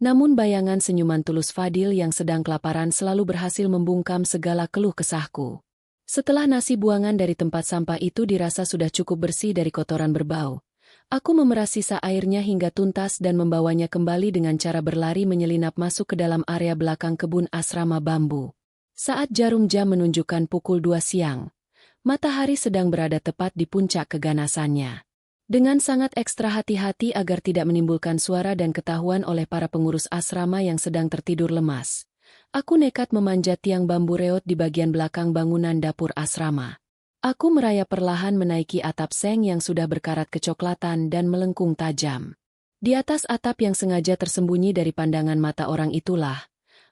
Namun bayangan senyuman tulus Fadil yang sedang kelaparan selalu berhasil membungkam segala keluh kesahku. Setelah nasi buangan dari tempat sampah itu dirasa sudah cukup bersih dari kotoran berbau, aku memeras sisa airnya hingga tuntas dan membawanya kembali dengan cara berlari menyelinap masuk ke dalam area belakang kebun asrama bambu. Saat jarum jam menunjukkan pukul 2 siang, matahari sedang berada tepat di puncak keganasannya. Dengan sangat ekstra hati-hati agar tidak menimbulkan suara dan ketahuan oleh para pengurus asrama yang sedang tertidur lemas, Aku nekat memanjat tiang bambu reot di bagian belakang bangunan dapur asrama. Aku merayap perlahan menaiki atap seng yang sudah berkarat kecoklatan dan melengkung tajam. Di atas atap yang sengaja tersembunyi dari pandangan mata orang itulah,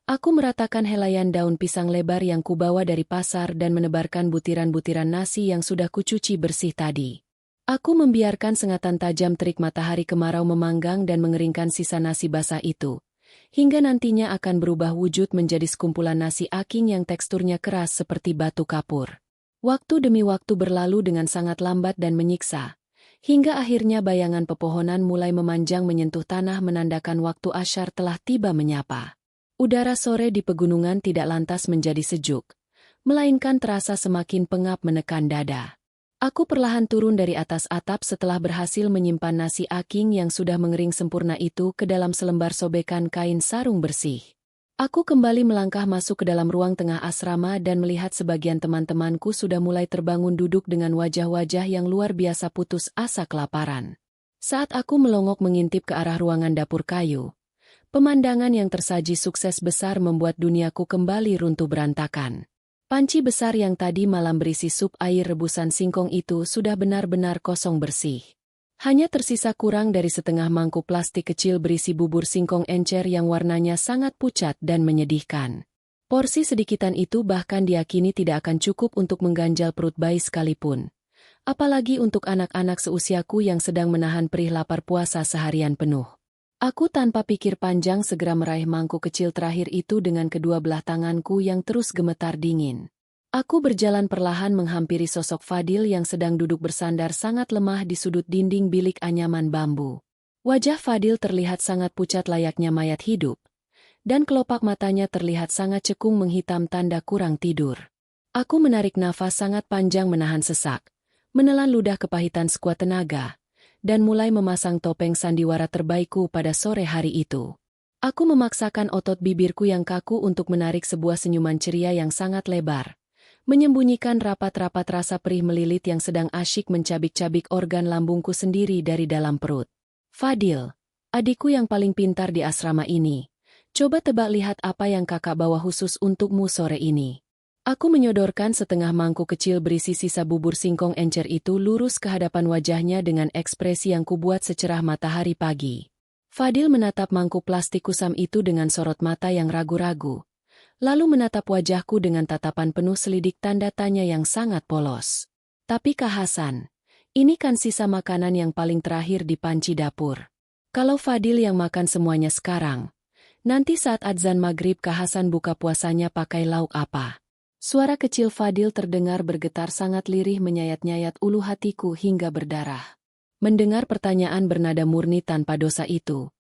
aku meratakan helaian daun pisang lebar yang kubawa dari pasar dan menebarkan butiran-butiran nasi yang sudah kucuci bersih tadi. Aku membiarkan sengatan tajam terik matahari kemarau memanggang dan mengeringkan sisa nasi basah itu, hingga nantinya akan berubah wujud menjadi sekumpulan nasi aking yang teksturnya keras seperti batu kapur. Waktu demi waktu berlalu dengan sangat lambat dan menyiksa, hingga akhirnya bayangan pepohonan mulai memanjang menyentuh tanah menandakan waktu asyar telah tiba menyapa. Udara sore di pegunungan tidak lantas menjadi sejuk, melainkan terasa semakin pengap menekan dada. Aku perlahan turun dari atas atap setelah berhasil menyimpan nasi aking yang sudah mengering sempurna itu ke dalam selembar sobekan kain sarung bersih. Aku kembali melangkah masuk ke dalam ruang tengah asrama dan melihat sebagian teman-temanku sudah mulai terbangun duduk dengan wajah-wajah yang luar biasa putus asa kelaparan. Saat aku melongok mengintip ke arah ruangan dapur kayu, pemandangan yang tersaji sukses besar membuat duniaku kembali runtuh berantakan. Panci besar yang tadi malam berisi sup air rebusan singkong itu sudah benar-benar kosong bersih. Hanya tersisa kurang dari setengah mangkuk plastik kecil berisi bubur singkong encer yang warnanya sangat pucat dan menyedihkan. Porsi sedikitan itu bahkan diyakini tidak akan cukup untuk mengganjal perut bayi sekalipun. Apalagi untuk anak-anak seusiaku yang sedang menahan perih lapar puasa seharian penuh. Aku tanpa pikir panjang segera meraih mangkuk kecil terakhir itu dengan kedua belah tanganku yang terus gemetar dingin. Aku berjalan perlahan menghampiri sosok Fadil yang sedang duduk bersandar sangat lemah di sudut dinding bilik anyaman bambu. Wajah Fadil terlihat sangat pucat layaknya mayat hidup, dan kelopak matanya terlihat sangat cekung menghitam tanda kurang tidur. Aku menarik nafas sangat panjang menahan sesak, menelan ludah kepahitan sekuat tenaga, dan mulai memasang topeng sandiwara terbaikku pada sore hari itu. Aku memaksakan otot bibirku yang kaku untuk menarik sebuah senyuman ceria yang sangat lebar, menyembunyikan rapat-rapat rasa perih melilit yang sedang asyik mencabik-cabik organ lambungku sendiri dari dalam perut. Fadil, adikku yang paling pintar di asrama ini, coba tebak lihat apa yang kakak bawa khusus untukmu sore ini. Aku menyodorkan setengah mangkuk kecil berisi sisa bubur singkong encer itu lurus ke hadapan wajahnya dengan ekspresi yang kubuat secerah matahari pagi. Fadil menatap mangkuk plastik kusam itu dengan sorot mata yang ragu-ragu, lalu menatap wajahku dengan tatapan penuh selidik tanda tanya yang sangat polos. Tapi Kak Hasan, ini kan sisa makanan yang paling terakhir di panci dapur. Kalau Fadil yang makan semuanya sekarang, nanti saat adzan maghrib Kak Hasan buka puasanya pakai lauk apa? Suara kecil Fadil terdengar bergetar sangat lirih menyayat-nyayat ulu hatiku hingga berdarah. Mendengar pertanyaan bernada murni tanpa dosa itu,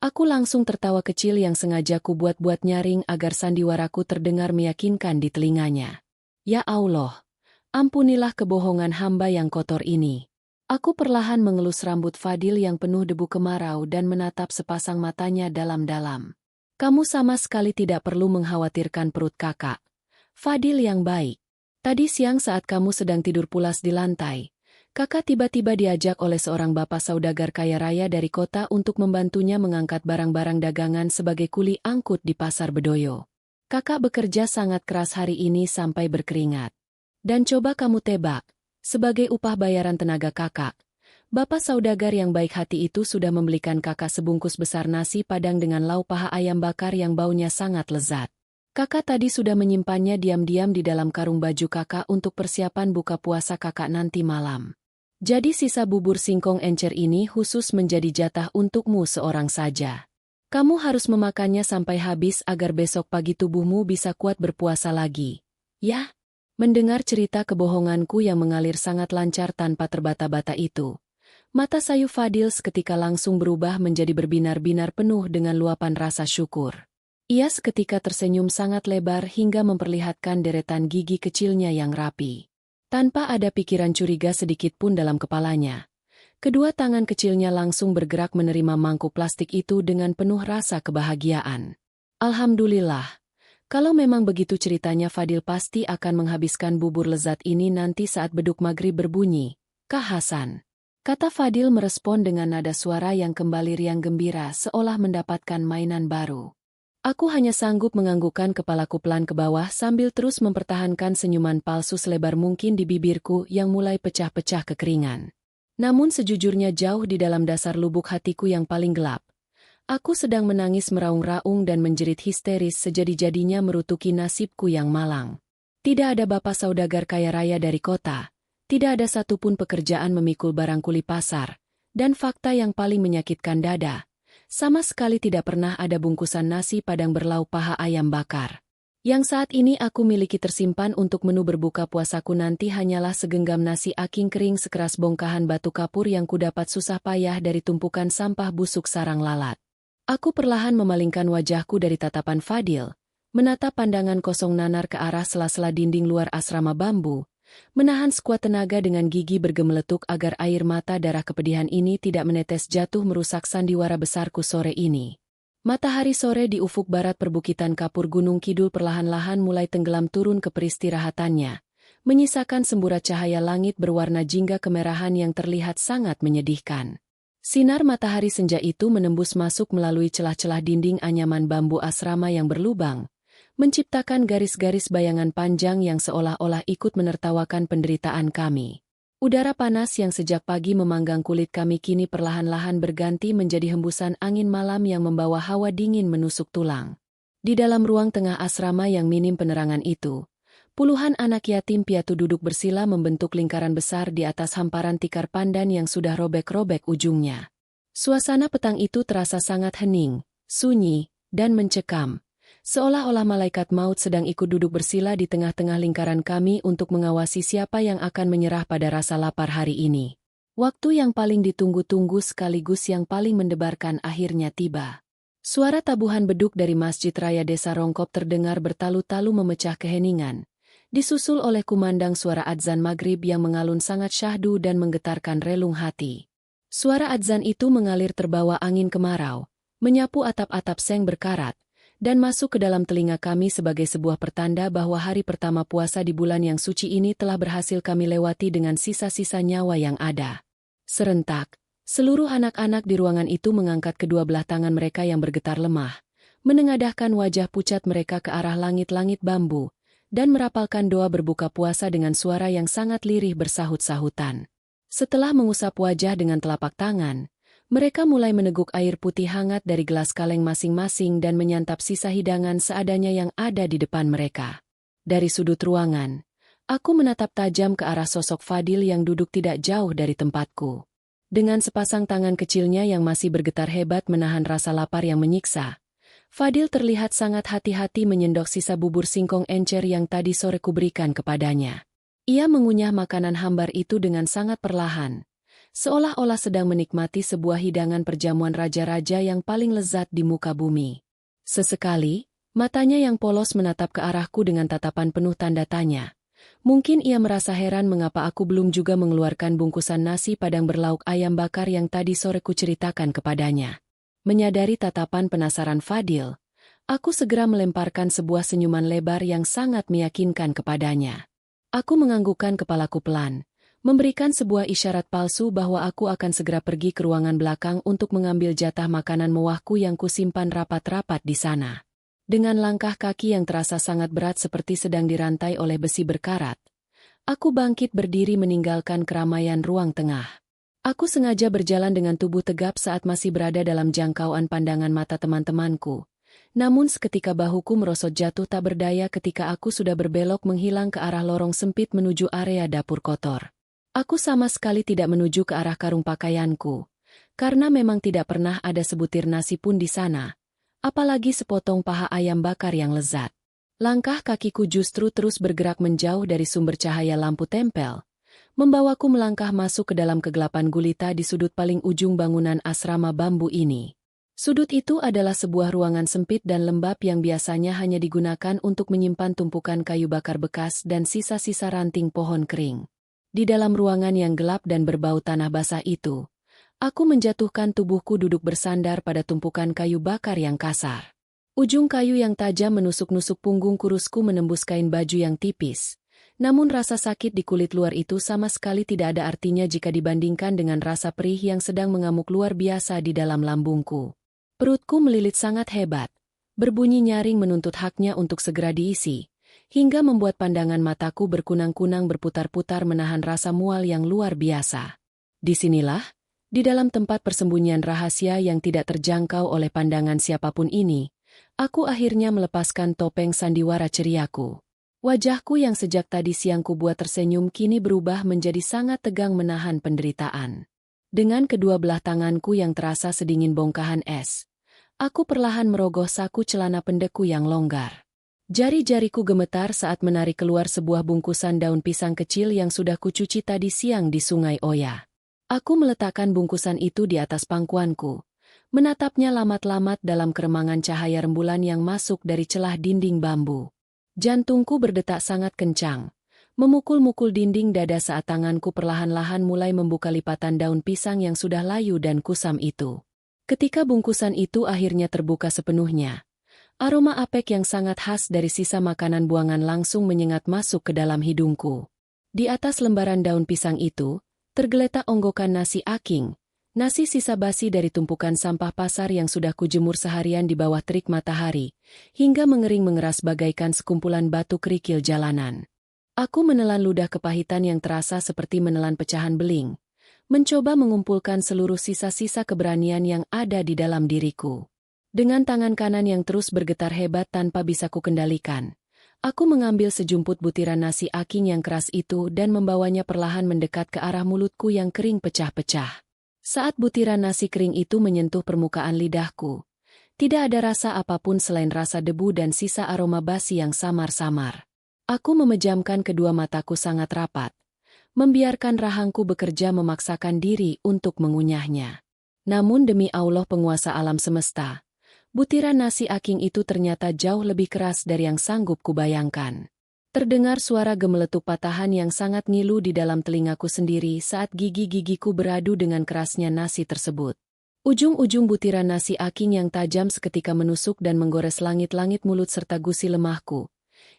aku langsung tertawa kecil yang sengaja kubuat-buat nyaring agar sandiwaraku terdengar meyakinkan di telinganya. Ya Allah, ampunilah kebohongan hamba yang kotor ini. Aku perlahan mengelus rambut Fadil yang penuh debu kemarau dan menatap sepasang matanya dalam-dalam. Kamu sama sekali tidak perlu mengkhawatirkan perut kakak. Fadil yang baik. Tadi siang saat kamu sedang tidur pulas di lantai, kakak tiba-tiba diajak oleh seorang bapak saudagar kaya raya dari kota untuk membantunya mengangkat barang-barang dagangan sebagai kuli angkut di Pasar Bedoyo. Kakak bekerja sangat keras hari ini sampai berkeringat. Dan coba kamu tebak, sebagai upah bayaran tenaga kakak, bapak saudagar yang baik hati itu sudah membelikan kakak sebungkus besar nasi padang dengan lauk paha ayam bakar yang baunya sangat lezat. Kakak tadi sudah menyimpannya diam-diam di dalam karung baju kakak untuk persiapan buka puasa kakak nanti malam. Jadi sisa bubur singkong encer ini khusus menjadi jatah untukmu seorang saja. Kamu harus memakannya sampai habis agar besok pagi tubuhmu bisa kuat berpuasa lagi. Ya? Mendengar cerita kebohonganku yang mengalir sangat lancar tanpa terbata-bata itu, mata sayu Fadil seketika langsung berubah menjadi berbinar-binar penuh dengan luapan rasa syukur. Ia seketika tersenyum sangat lebar hingga memperlihatkan deretan gigi kecilnya yang rapi. Tanpa ada pikiran curiga sedikit pun dalam kepalanya, kedua tangan kecilnya langsung bergerak menerima mangkuk plastik itu dengan penuh rasa kebahagiaan. Alhamdulillah, kalau memang begitu ceritanya Fadil pasti akan menghabiskan bubur lezat ini nanti saat beduk maghrib berbunyi. Kak Hasan, kata Fadil merespon dengan nada suara yang kembali riang gembira seolah mendapatkan mainan baru. Aku hanya sanggup menganggukkan kepalaku pelan ke bawah sambil terus mempertahankan senyuman palsu selebar mungkin di bibirku yang mulai pecah-pecah kekeringan. Namun sejujurnya jauh di dalam dasar lubuk hatiku yang paling gelap, aku sedang menangis meraung-raung dan menjerit histeris sejadi-jadinya merutuki nasibku yang malang. Tidak ada bapak saudagar kaya raya dari kota, tidak ada satupun pekerjaan memikul barang kuli pasar, dan fakta yang paling menyakitkan dada, sama sekali tidak pernah ada bungkusan nasi padang berlauk paha ayam bakar. Yang saat ini aku miliki tersimpan untuk menu berbuka puasaku nanti hanyalah segenggam nasi aking kering sekeras bongkahan batu kapur yang kudapat susah payah dari tumpukan sampah busuk sarang lalat. Aku perlahan memalingkan wajahku dari tatapan Fadil, menatap pandangan kosong nanar ke arah sela-sela dinding luar asrama bambu, menahan sekuat tenaga dengan gigi bergemeletuk agar air mata darah kepedihan ini tidak menetes jatuh merusak sandiwara besarku sore ini. Matahari sore di ufuk barat perbukitan kapur Gunung Kidul perlahan-lahan mulai tenggelam turun ke peristirahatannya, menyisakan semburat cahaya langit berwarna jingga kemerahan yang terlihat sangat menyedihkan. Sinar matahari senja itu menembus masuk melalui celah-celah dinding anyaman bambu asrama yang berlubang, menciptakan garis-garis bayangan panjang yang seolah-olah ikut menertawakan penderitaan kami. Udara panas yang sejak pagi memanggang kulit kami kini perlahan-lahan berganti menjadi hembusan angin malam yang membawa hawa dingin menusuk tulang. Di dalam ruang tengah asrama yang minim penerangan itu, puluhan anak yatim piatu duduk bersila membentuk lingkaran besar di atas hamparan tikar pandan yang sudah robek-robek ujungnya. Suasana petang itu terasa sangat hening, sunyi, dan mencekam. Seolah-olah malaikat maut sedang ikut duduk bersila di tengah-tengah lingkaran kami untuk mengawasi siapa yang akan menyerah pada rasa lapar hari ini. Waktu yang paling ditunggu-tunggu sekaligus yang paling mendebarkan akhirnya tiba. Suara tabuhan beduk dari Masjid Raya Desa Rongkop terdengar bertalu-talu memecah keheningan, disusul oleh kumandang suara adzan maghrib yang mengalun sangat syahdu dan menggetarkan relung hati. Suara adzan itu mengalir terbawa angin kemarau, menyapu atap-atap seng berkarat, dan masuk ke dalam telinga kami sebagai sebuah pertanda bahwa hari pertama puasa di bulan yang suci ini telah berhasil kami lewati dengan sisa-sisa nyawa yang ada. Serentak, seluruh anak-anak di ruangan itu mengangkat kedua belah tangan mereka yang bergetar lemah, menengadahkan wajah pucat mereka ke arah langit-langit bambu, dan merapalkan doa berbuka puasa dengan suara yang sangat lirih bersahut-sahutan. Setelah mengusap wajah dengan telapak tangan, mereka mulai meneguk air putih hangat dari gelas kaleng masing-masing dan menyantap sisa hidangan seadanya yang ada di depan mereka. Dari sudut ruangan, aku menatap tajam ke arah sosok Fadil yang duduk tidak jauh dari tempatku. Dengan sepasang tangan kecilnya yang masih bergetar hebat menahan rasa lapar yang menyiksa, Fadil terlihat sangat hati-hati menyendok sisa bubur singkong encer yang tadi sore kuberikan kepadanya. Ia mengunyah makanan hambar itu dengan sangat perlahan, seolah-olah sedang menikmati sebuah hidangan perjamuan raja-raja yang paling lezat di muka bumi. Sesekali, matanya yang polos menatap ke arahku dengan tatapan penuh tanda tanya. Mungkin ia merasa heran mengapa aku belum juga mengeluarkan bungkusan nasi padang berlauk ayam bakar yang tadi sore kuceritakan kepadanya. Menyadari tatapan penasaran Fadil, aku segera melemparkan sebuah senyuman lebar yang sangat meyakinkan kepadanya. Aku menganggukkan kepalaku pelan, memberikan sebuah isyarat palsu bahwa aku akan segera pergi ke ruangan belakang untuk mengambil jatah makanan mewahku yang kusimpan rapat-rapat di sana. Dengan langkah kaki yang terasa sangat berat seperti sedang dirantai oleh besi berkarat, aku bangkit berdiri meninggalkan keramaian ruang tengah. Aku sengaja berjalan dengan tubuh tegap saat masih berada dalam jangkauan pandangan mata teman-temanku. Namun seketika bahuku merosot jatuh tak berdaya ketika aku sudah berbelok menghilang ke arah lorong sempit menuju area dapur kotor. Aku sama sekali tidak menuju ke arah karung pakaianku, karena memang tidak pernah ada sebutir nasi pun di sana, apalagi sepotong paha ayam bakar yang lezat. Langkah kakiku justru terus bergerak menjauh dari sumber cahaya lampu tempel, membawaku melangkah masuk ke dalam kegelapan gulita di sudut paling ujung bangunan asrama bambu ini. Sudut itu adalah sebuah ruangan sempit dan lembab yang biasanya hanya digunakan untuk menyimpan tumpukan kayu bakar bekas dan sisa-sisa ranting pohon kering. Di dalam ruangan yang gelap dan berbau tanah basah itu, aku menjatuhkan tubuhku duduk bersandar pada tumpukan kayu bakar yang kasar. Ujung kayu yang tajam menusuk-nusuk punggung kurusku menembus kain baju yang tipis. Namun rasa sakit di kulit luar itu sama sekali tidak ada artinya jika dibandingkan dengan rasa perih yang sedang mengamuk luar biasa di dalam lambungku. Perutku melilit sangat hebat, berbunyi nyaring menuntut haknya untuk segera diisi, hingga membuat pandangan mataku berkunang-kunang berputar-putar menahan rasa mual yang luar biasa. Disinilah, di dalam tempat persembunyian rahasia yang tidak terjangkau oleh pandangan siapapun ini, aku akhirnya melepaskan topeng sandiwara ceriaku. Wajahku yang sejak tadi siang ku buat tersenyum kini berubah menjadi sangat tegang menahan penderitaan. Dengan kedua belah tanganku yang terasa sedingin bongkahan es, aku perlahan merogoh saku celana pendekku yang longgar. Jari-jariku gemetar saat menarik keluar sebuah bungkusan daun pisang kecil yang sudah kucuci tadi siang di Sungai Oya. Aku meletakkan bungkusan itu di atas pangkuanku, menatapnya lamat-lamat dalam keremangan cahaya rembulan yang masuk dari celah dinding bambu. Jantungku berdetak sangat kencang, memukul-mukul dinding dada saat tanganku perlahan-lahan mulai membuka lipatan daun pisang yang sudah layu dan kusam itu. Ketika bungkusan itu akhirnya terbuka sepenuhnya, aroma apek yang sangat khas dari sisa makanan buangan langsung menyengat masuk ke dalam hidungku. Di atas lembaran daun pisang itu, tergeletak onggokan nasi aking, nasi sisa basi dari tumpukan sampah pasar yang sudah kujemur seharian di bawah terik matahari, hingga mengering mengeras bagaikan sekumpulan batu kerikil jalanan. Aku menelan ludah kepahitan yang terasa seperti menelan pecahan beling, mencoba mengumpulkan seluruh sisa-sisa keberanian yang ada di dalam diriku. Dengan tangan kanan yang terus bergetar hebat tanpa bisa kukendalikan, aku mengambil sejumput butiran nasi aking yang keras itu dan membawanya perlahan mendekat ke arah mulutku yang kering pecah-pecah. Saat butiran nasi kering itu menyentuh permukaan lidahku, tidak ada rasa apapun selain rasa debu dan sisa aroma basi yang samar-samar. Aku memejamkan kedua mataku sangat rapat, membiarkan rahangku bekerja memaksakan diri untuk mengunyahnya. Namun demi Allah penguasa alam semesta, butiran nasi aking itu ternyata jauh lebih keras dari yang sanggup kubayangkan. Terdengar suara gemeletup patahan yang sangat ngilu di dalam telingaku sendiri saat gigi-gigiku beradu dengan kerasnya nasi tersebut. Ujung-ujung butiran nasi aking yang tajam seketika menusuk dan menggores langit-langit mulut serta gusi lemahku,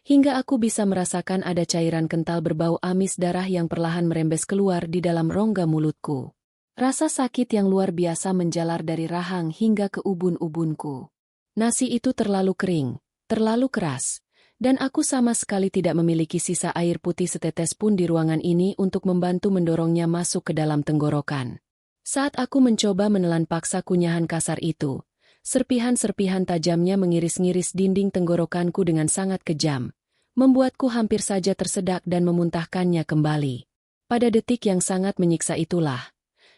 hingga aku bisa merasakan ada cairan kental berbau amis darah yang perlahan merembes keluar di dalam rongga mulutku. Rasa sakit yang luar biasa menjalar dari rahang hingga ke ubun-ubunku. Nasi itu terlalu kering, terlalu keras, dan aku sama sekali tidak memiliki sisa air putih setetes pun di ruangan ini untuk membantu mendorongnya masuk ke dalam tenggorokan. Saat aku mencoba menelan paksa kunyahan kasar itu, serpihan-serpihan tajamnya mengiris-ngiris dinding tenggorokanku dengan sangat kejam, membuatku hampir saja tersedak dan memuntahkannya kembali. Pada detik yang sangat menyiksa itulah,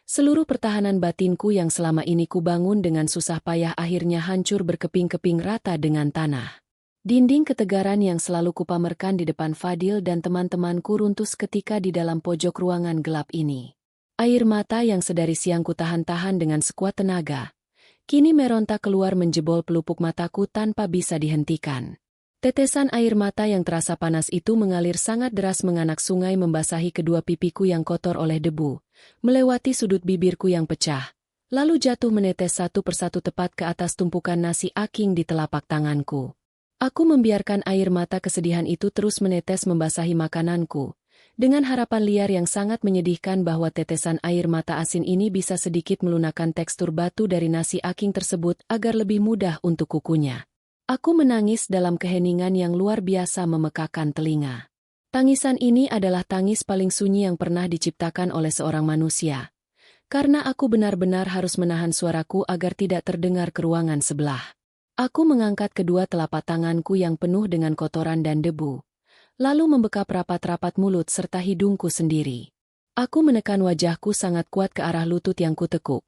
seluruh pertahanan batinku yang selama ini kubangun dengan susah payah akhirnya hancur berkeping-keping rata dengan tanah. Dinding ketegaran yang selalu kupamerkan di depan Fadil dan teman-temanku runtuh seketika di dalam pojok ruangan gelap ini. Air mata yang sedari siang kutahan-tahan dengan sekuat tenaga, kini meronta keluar menjebol pelupuk mataku tanpa bisa dihentikan. Tetesan air mata yang terasa panas itu mengalir sangat deras menganak sungai membasahi kedua pipiku yang kotor oleh debu, melewati sudut bibirku yang pecah, lalu jatuh menetes satu persatu tepat ke atas tumpukan nasi aking di telapak tanganku. Aku membiarkan air mata kesedihan itu terus menetes membasahi makananku, dengan harapan liar yang sangat menyedihkan bahwa tetesan air mata asin ini bisa sedikit melunakkan tekstur batu dari nasi aking tersebut agar lebih mudah untuk kukunya. Aku menangis dalam keheningan yang luar biasa memekakan telinga. Tangisan ini adalah tangis paling sunyi yang pernah diciptakan oleh seorang manusia, karena aku benar-benar harus menahan suaraku agar tidak terdengar ke ruangan sebelah. Aku mengangkat kedua telapak tanganku yang penuh dengan kotoran dan debu, lalu membekap rapat-rapat mulut serta hidungku sendiri. Aku menekan wajahku sangat kuat ke arah lutut yang kutekuk,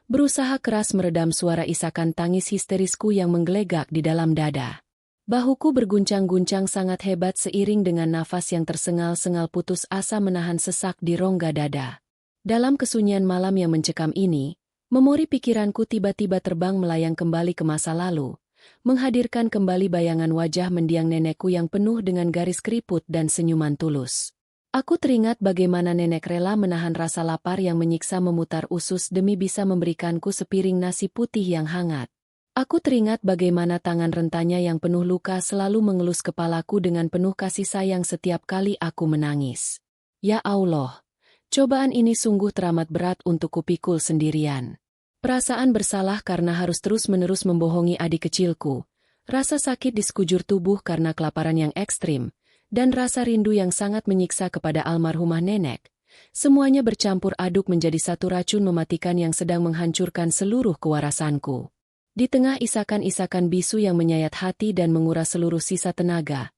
berusaha keras meredam suara isakan tangis histerisku yang menggelegak di dalam dada. Bahuku berguncang-guncang sangat hebat seiring dengan nafas yang tersengal-sengal putus asa menahan sesak di rongga dada. Dalam kesunyian malam yang mencekam ini, memori pikiranku tiba-tiba terbang melayang kembali ke masa lalu, menghadirkan kembali bayangan wajah mendiang nenekku yang penuh dengan garis keriput dan senyuman tulus. Aku teringat bagaimana nenek rela menahan rasa lapar yang menyiksa memutar usus demi bisa memberikanku sepiring nasi putih yang hangat. Aku teringat bagaimana tangan rentanya yang penuh luka selalu mengelus kepalaku dengan penuh kasih sayang setiap kali aku menangis. Ya Allah! Cobaan ini sungguh teramat berat untuk kupikul sendirian. Perasaan bersalah karena harus terus-menerus membohongi adik kecilku, Rasa sakit di sekujur tubuh karena kelaparan yang ekstrim, dan rasa rindu yang sangat menyiksa kepada almarhumah nenek. Semuanya bercampur aduk menjadi satu racun mematikan yang sedang menghancurkan seluruh kewarasanku. Di tengah isakan-isakan bisu yang menyayat hati dan menguras seluruh sisa tenaga,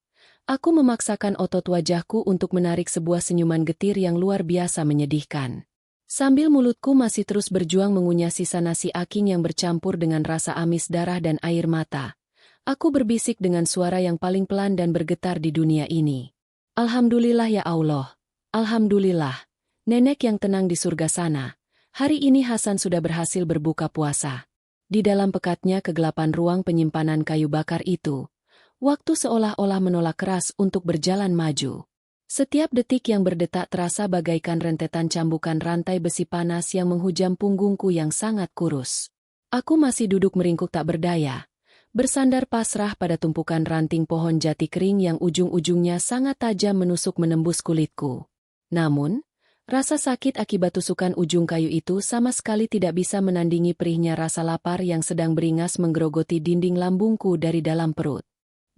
aku memaksakan otot wajahku untuk menarik sebuah senyuman getir yang luar biasa menyedihkan. Sambil mulutku masih terus berjuang mengunyah sisa nasi aking yang bercampur dengan rasa amis darah dan air mata, aku berbisik dengan suara yang paling pelan dan bergetar di dunia ini. Alhamdulillah ya Allah, Alhamdulillah. Nenek yang tenang di surga sana. Hari ini Hasan sudah berhasil berbuka puasa. Di dalam pekatnya kegelapan ruang penyimpanan kayu bakar itu, waktu seolah-olah menolak keras untuk berjalan maju. Setiap detik yang berdetak terasa bagaikan rentetan cambukan rantai besi panas yang menghujam punggungku yang sangat kurus. Aku masih duduk meringkuk tak berdaya, bersandar pasrah pada tumpukan ranting pohon jati kering yang ujung-ujungnya sangat tajam menusuk menembus kulitku. Namun, rasa sakit akibat tusukan ujung kayu itu sama sekali tidak bisa menandingi perihnya rasa lapar yang sedang beringas menggerogoti dinding lambungku dari dalam perut.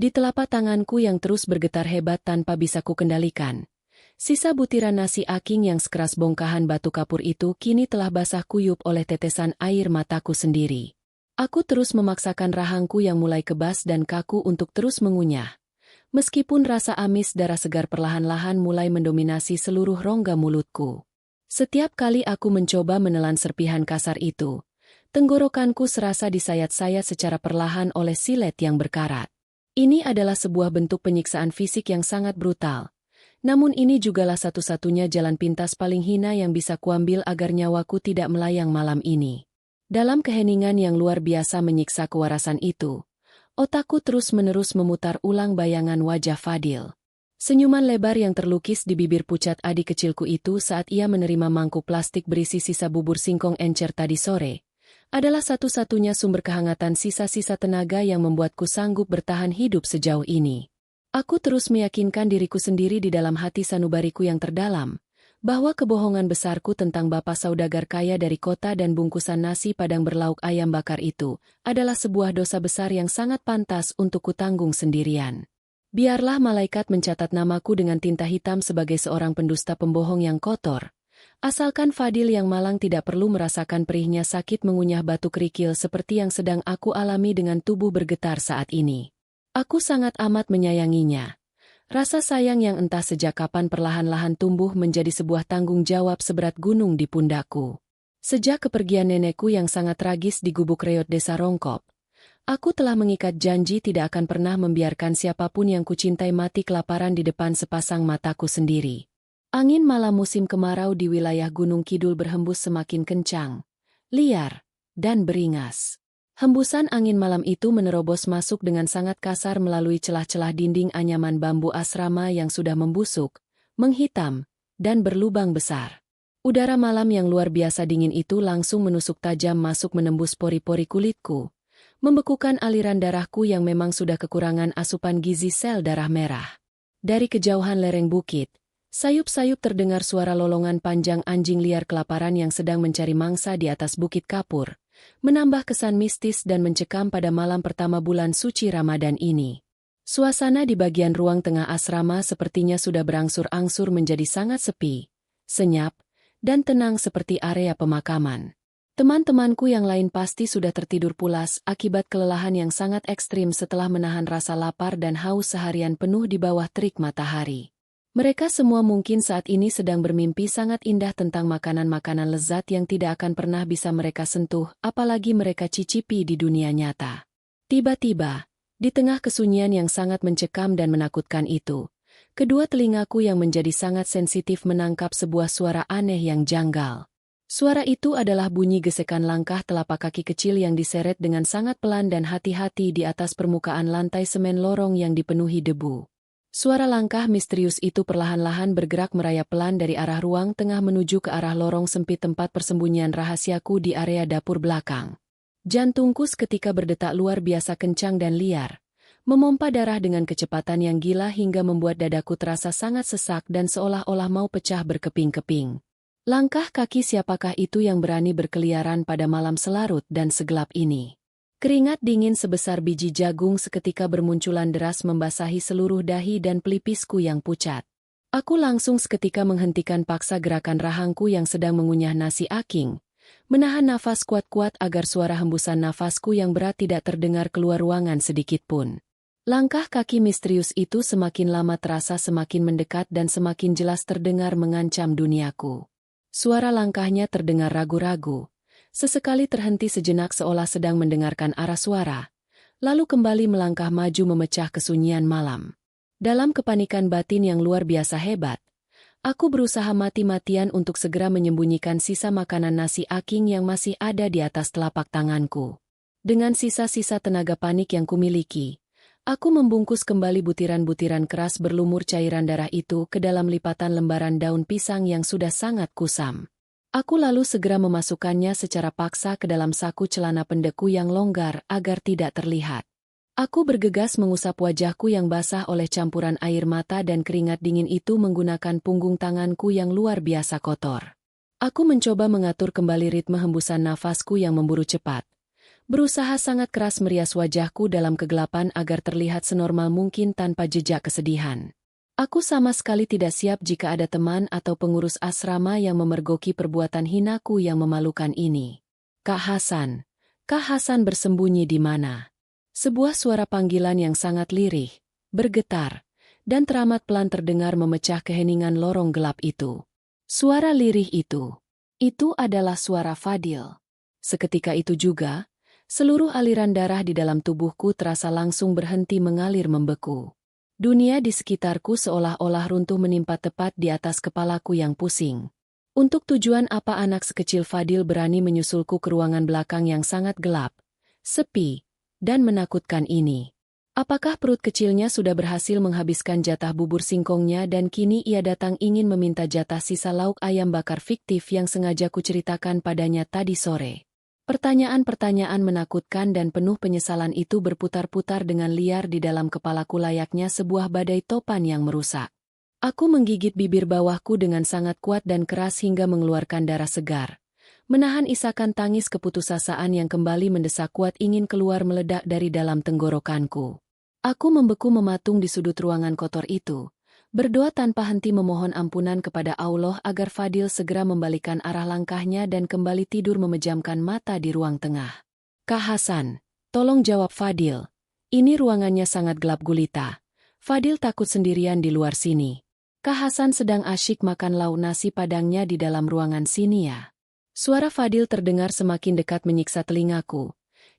Di telapak tanganku yang terus bergetar hebat tanpa bisa kukendalikan, sisa butiran nasi aking yang sekeras bongkahan batu kapur itu kini telah basah kuyup oleh tetesan air mataku sendiri. Aku terus memaksakan rahangku yang mulai kebas dan kaku untuk terus mengunyah. Meskipun rasa amis darah segar perlahan-lahan mulai mendominasi seluruh rongga mulutku. Setiap kali aku mencoba menelan serpihan kasar itu, tenggorokanku serasa disayat-sayat secara perlahan oleh silet yang berkarat. Ini adalah sebuah bentuk penyiksaan fisik yang sangat brutal. Namun ini jugalah satu-satunya jalan pintas paling hina yang bisa kuambil agar nyawaku tidak melayang malam ini. Dalam keheningan yang luar biasa menyiksa kewarasan itu, otakku terus-menerus memutar ulang bayangan wajah Fadil. Senyuman lebar yang terlukis di bibir pucat adik kecilku itu saat ia menerima mangkuk plastik berisi sisa bubur singkong encer tadi sore, adalah satu-satunya sumber kehangatan sisa-sisa tenaga yang membuatku sanggup bertahan hidup sejauh ini. Aku terus meyakinkan diriku sendiri di dalam hati sanubariku yang terdalam, bahwa kebohongan besarku tentang bapak saudagar kaya dari kota dan bungkusan nasi padang berlauk ayam bakar itu adalah sebuah dosa besar yang sangat pantas untuk kutanggung sendirian. Biarlah malaikat mencatat namaku dengan tinta hitam sebagai seorang pendusta pembohong yang kotor. Asalkan Fadil yang malang tidak perlu merasakan perihnya sakit mengunyah batu kerikil seperti yang sedang aku alami dengan tubuh bergetar saat ini. Aku sangat amat menyayanginya. Rasa sayang yang entah sejak kapan perlahan-lahan tumbuh menjadi sebuah tanggung jawab seberat gunung di pundakku. Sejak kepergian nenekku yang sangat tragis di gubuk reot desa Rongkop, aku telah mengikat janji tidak akan pernah membiarkan siapapun yang kucintai mati kelaparan di depan sepasang mataku sendiri. Angin malam musim kemarau di wilayah Gunung Kidul berhembus semakin kencang, liar, dan beringas. Hembusan angin malam itu menerobos masuk dengan sangat kasar melalui celah-celah dinding anyaman bambu asrama yang sudah membusuk, menghitam, dan berlubang besar. Udara malam yang luar biasa dingin itu langsung menusuk tajam masuk menembus pori-pori kulitku, membekukan aliran darahku yang memang sudah kekurangan asupan gizi sel darah merah. Dari kejauhan lereng bukit, sayup-sayup terdengar suara lolongan panjang anjing liar kelaparan yang sedang mencari mangsa di atas bukit kapur, menambah kesan mistis dan mencekam pada malam pertama bulan suci Ramadan ini. Suasana di bagian ruang tengah asrama sepertinya sudah berangsur-angsur menjadi sangat sepi, senyap, dan tenang seperti area pemakaman. Teman-temanku yang lain pasti sudah tertidur pulas akibat kelelahan yang sangat ekstrim setelah menahan rasa lapar dan haus seharian penuh di bawah terik matahari. Mereka semua mungkin saat ini sedang bermimpi sangat indah tentang makanan-makanan lezat yang tidak akan pernah bisa mereka sentuh, apalagi mereka cicipi di dunia nyata. Tiba-tiba, di tengah kesunyian yang sangat mencekam dan menakutkan itu, kedua telingaku yang menjadi sangat sensitif menangkap sebuah suara aneh yang janggal. Suara itu adalah bunyi gesekan langkah telapak kaki kecil yang diseret dengan sangat pelan dan hati-hati di atas permukaan lantai semen lorong yang dipenuhi debu. Suara langkah misterius itu perlahan-lahan bergerak merayap pelan dari arah ruang tengah menuju ke arah lorong sempit tempat persembunyian rahasiaku di area dapur belakang. Jantungku seketika berdetak luar biasa kencang dan liar, memompa darah dengan kecepatan yang gila hingga membuat dadaku terasa sangat sesak dan seolah-olah mau pecah berkeping-keping. Langkah kaki siapakah itu yang berani berkeliaran pada malam selarut dan segelap ini? Keringat dingin sebesar biji jagung seketika bermunculan deras membasahi seluruh dahi dan pelipisku yang pucat. Aku langsung seketika menghentikan paksa gerakan rahangku yang sedang mengunyah nasi aking, menahan nafas kuat-kuat agar suara hembusan nafasku yang berat tidak terdengar keluar ruangan sedikit pun. Langkah kaki misterius itu semakin lama terasa semakin mendekat dan semakin jelas terdengar mengancam duniaku. Suara langkahnya terdengar ragu-ragu. Sesekali terhenti sejenak seolah sedang mendengarkan arah suara, lalu kembali melangkah maju memecah kesunyian malam. Dalam kepanikan batin yang luar biasa hebat, aku berusaha mati-matian untuk segera menyembunyikan sisa makanan nasi aking yang masih ada di atas telapak tanganku. Dengan sisa-sisa tenaga panik yang kumiliki, aku membungkus kembali butiran-butiran keras berlumur cairan darah itu ke dalam lipatan lembaran daun pisang yang sudah sangat kusam. Aku lalu segera memasukkannya secara paksa ke dalam saku celana pendekku yang longgar agar tidak terlihat. Aku bergegas mengusap wajahku yang basah oleh campuran air mata dan keringat dingin itu menggunakan punggung tanganku yang luar biasa kotor. Aku mencoba mengatur kembali ritme hembusan nafasku yang memburu cepat. Berusaha sangat keras merias wajahku dalam kegelapan agar terlihat senormal mungkin tanpa jejak kesedihan. Aku sama sekali tidak siap jika ada teman atau pengurus asrama yang memergoki perbuatan hinaku yang memalukan ini. Kak Hasan bersembunyi di mana? Sebuah suara panggilan yang sangat lirih, bergetar, dan teramat pelan terdengar memecah keheningan lorong gelap itu. Suara lirih itu adalah suara Fadil. Seketika itu juga, seluruh aliran darah di dalam tubuhku terasa langsung berhenti mengalir membeku. Dunia di sekitarku seolah-olah runtuh menimpa tepat di atas kepalaku yang pusing. Untuk tujuan apa anak sekecil Fadil berani menyusulku ke ruangan belakang yang sangat gelap, sepi, dan menakutkan ini? Apakah perut kecilnya sudah berhasil menghabiskan jatah bubur singkongnya dan kini ia datang ingin meminta jatah sisa lauk ayam bakar fiktif yang sengaja kuceritakan padanya tadi sore? Pertanyaan-pertanyaan menakutkan dan penuh penyesalan itu berputar-putar dengan liar di dalam kepalaku layaknya sebuah badai topan yang merusak. Aku menggigit bibir bawahku dengan sangat kuat dan keras hingga mengeluarkan darah segar. Menahan isakan tangis keputusasaan yang kembali mendesak kuat ingin keluar meledak dari dalam tenggorokanku. Aku membeku mematung di sudut ruangan kotor itu. Berdoa tanpa henti memohon ampunan kepada Allah agar Fadil segera membalikan arah langkahnya dan kembali tidur memejamkan mata di ruang tengah. Kak Hasan, tolong jawab Fadil. Ini ruangannya sangat gelap gulita. Fadil takut sendirian di luar sini. Kak Hasan sedang asyik makan lauk nasi padangnya di dalam ruangan sini ya. Suara Fadil terdengar semakin dekat menyiksa telingaku.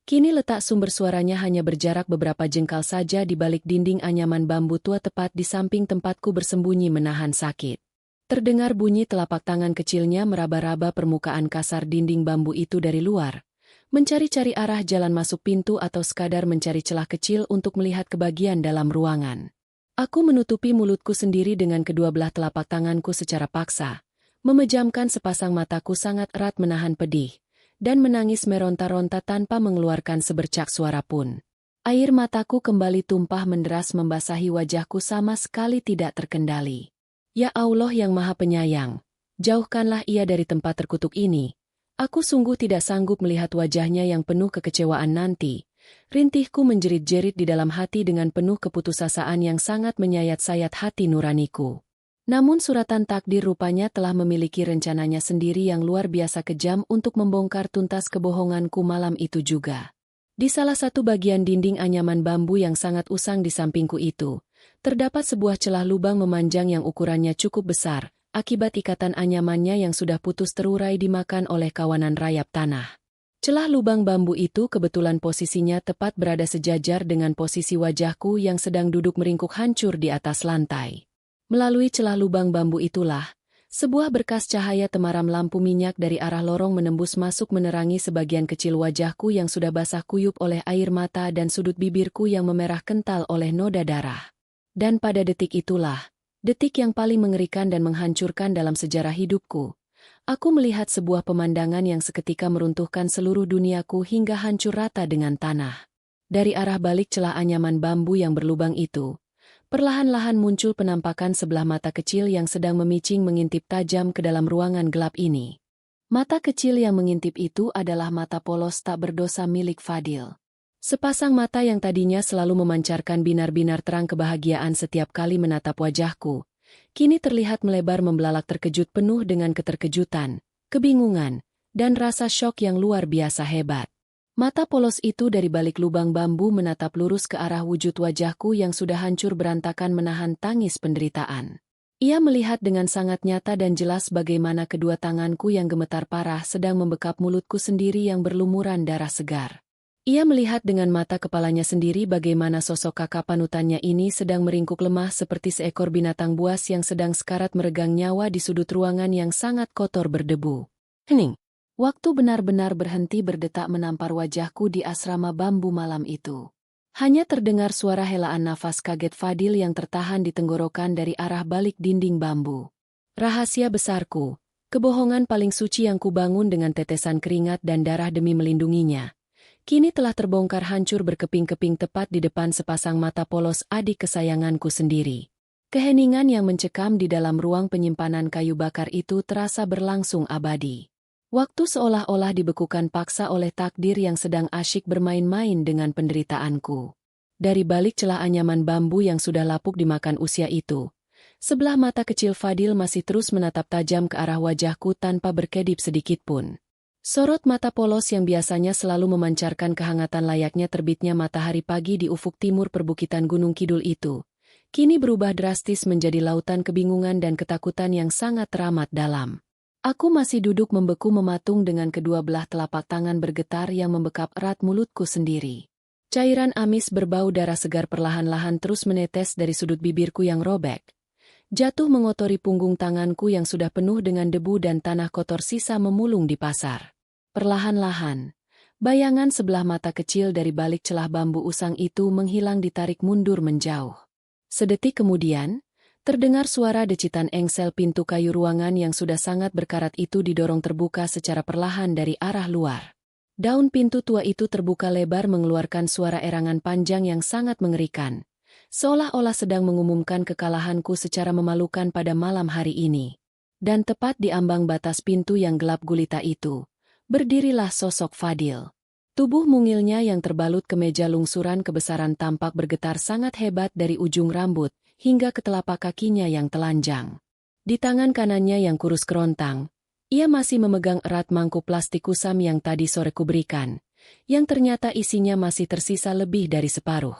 Kini letak sumber suaranya hanya berjarak beberapa jengkal saja di balik dinding anyaman bambu tua tepat di samping tempatku bersembunyi menahan sakit. Terdengar bunyi telapak tangan kecilnya meraba-raba permukaan kasar dinding bambu itu dari luar, mencari-cari arah jalan masuk pintu atau sekadar mencari celah kecil untuk melihat ke bagian dalam ruangan. Aku menutupi mulutku sendiri dengan kedua belah telapak tanganku secara paksa, memejamkan sepasang mataku sangat erat menahan pedih, dan menangis meronta-ronta tanpa mengeluarkan sebercak suara pun. Air mataku kembali tumpah menderas membasahi wajahku sama sekali tidak terkendali. Ya Allah yang Maha Penyayang, jauhkanlah ia dari tempat terkutuk ini. Aku sungguh tidak sanggup melihat wajahnya yang penuh kekecewaan nanti. Rintihku menjerit-jerit di dalam hati dengan penuh keputusasaan yang sangat menyayat-sayat hati nuraniku. Namun suratan takdir rupanya telah memiliki rencananya sendiri yang luar biasa kejam untuk membongkar tuntas kebohonganku malam itu juga. Di salah satu bagian dinding anyaman bambu yang sangat usang di sampingku itu, terdapat sebuah celah lubang memanjang yang ukurannya cukup besar, akibat ikatan anyamannya yang sudah putus terurai dimakan oleh kawanan rayap tanah. Celah lubang bambu itu kebetulan posisinya tepat berada sejajar dengan posisi wajahku yang sedang duduk meringkuk hancur di atas lantai. Melalui celah lubang bambu itulah, sebuah berkas cahaya temaram lampu minyak dari arah lorong menembus masuk menerangi sebagian kecil wajahku yang sudah basah kuyup oleh air mata dan sudut bibirku yang memerah kental oleh noda darah. Dan pada detik itulah, detik yang paling mengerikan dan menghancurkan dalam sejarah hidupku, aku melihat sebuah pemandangan yang seketika meruntuhkan seluruh duniaku hingga hancur rata dengan tanah. Dari arah balik celah anyaman bambu yang berlubang itu, perlahan-lahan muncul penampakan sebelah mata kecil yang sedang memicing mengintip tajam ke dalam ruangan gelap ini. Mata kecil yang mengintip itu adalah mata polos tak berdosa milik Fadil. Sepasang mata yang tadinya selalu memancarkan binar-binar terang kebahagiaan setiap kali menatap wajahku, kini terlihat melebar membelalak terkejut penuh dengan keterkejutan, kebingungan, dan rasa syok yang luar biasa hebat. Mata polos itu dari balik lubang bambu menatap lurus ke arah wujud wajahku yang sudah hancur berantakan menahan tangis penderitaan. Ia melihat dengan sangat nyata dan jelas bagaimana kedua tanganku yang gemetar parah sedang membekap mulutku sendiri yang berlumuran darah segar. Ia melihat dengan mata kepalanya sendiri bagaimana sosok kakak panutannya ini sedang meringkuk lemah seperti seekor binatang buas yang sedang sekarat meregang nyawa di sudut ruangan yang sangat kotor berdebu. Hening. Waktu benar-benar berhenti berdetak menampar wajahku di asrama bambu malam itu. Hanya terdengar suara helaan nafas kaget Fadil yang tertahan di tenggorokan dari arah balik dinding bambu. Rahasia besarku, kebohongan paling suci yang kubangun dengan tetesan keringat dan darah demi melindunginya, kini telah terbongkar hancur berkeping-keping tepat di depan sepasang mata polos adik kesayanganku sendiri. Keheningan yang mencekam di dalam ruang penyimpanan kayu bakar itu terasa berlangsung abadi. Waktu seolah-olah dibekukan paksa oleh takdir yang sedang asyik bermain-main dengan penderitaanku. Dari balik celah anyaman bambu yang sudah lapuk dimakan usia itu, sebelah mata kecil Fadil masih terus menatap tajam ke arah wajahku tanpa berkedip sedikitpun. Sorot mata polos yang biasanya selalu memancarkan kehangatan layaknya terbitnya matahari pagi di ufuk timur perbukitan Gunung Kidul itu, kini berubah drastis menjadi lautan kebingungan dan ketakutan yang sangat teramat dalam. Aku masih duduk membeku mematung dengan kedua belah telapak tangan bergetar yang membekap erat mulutku sendiri. Cairan amis berbau darah segar perlahan-lahan terus menetes dari sudut bibirku yang robek, jatuh mengotori punggung tanganku yang sudah penuh dengan debu dan tanah kotor sisa memulung di pasar. Perlahan-lahan, bayangan sebelah mata kecil dari balik celah bambu usang itu menghilang ditarik mundur menjauh. Sedetik kemudian, terdengar suara decitan engsel pintu kayu ruangan yang sudah sangat berkarat itu didorong terbuka secara perlahan dari arah luar. Daun pintu tua itu terbuka lebar mengeluarkan suara erangan panjang yang sangat mengerikan, seolah-olah sedang mengumumkan kekalahanku secara memalukan pada malam hari ini. Dan tepat di ambang batas pintu yang gelap gulita itu, berdirilah sosok Fadil. Tubuh mungilnya yang terbalut kemeja lungsuran kebesaran tampak bergetar sangat hebat dari ujung rambut hingga ke telapak kakinya yang telanjang. Di tangan kanannya yang kurus kerontang, ia masih memegang erat mangkuk plastik kusam yang tadi sore kuberikan, yang ternyata isinya masih tersisa lebih dari separuh.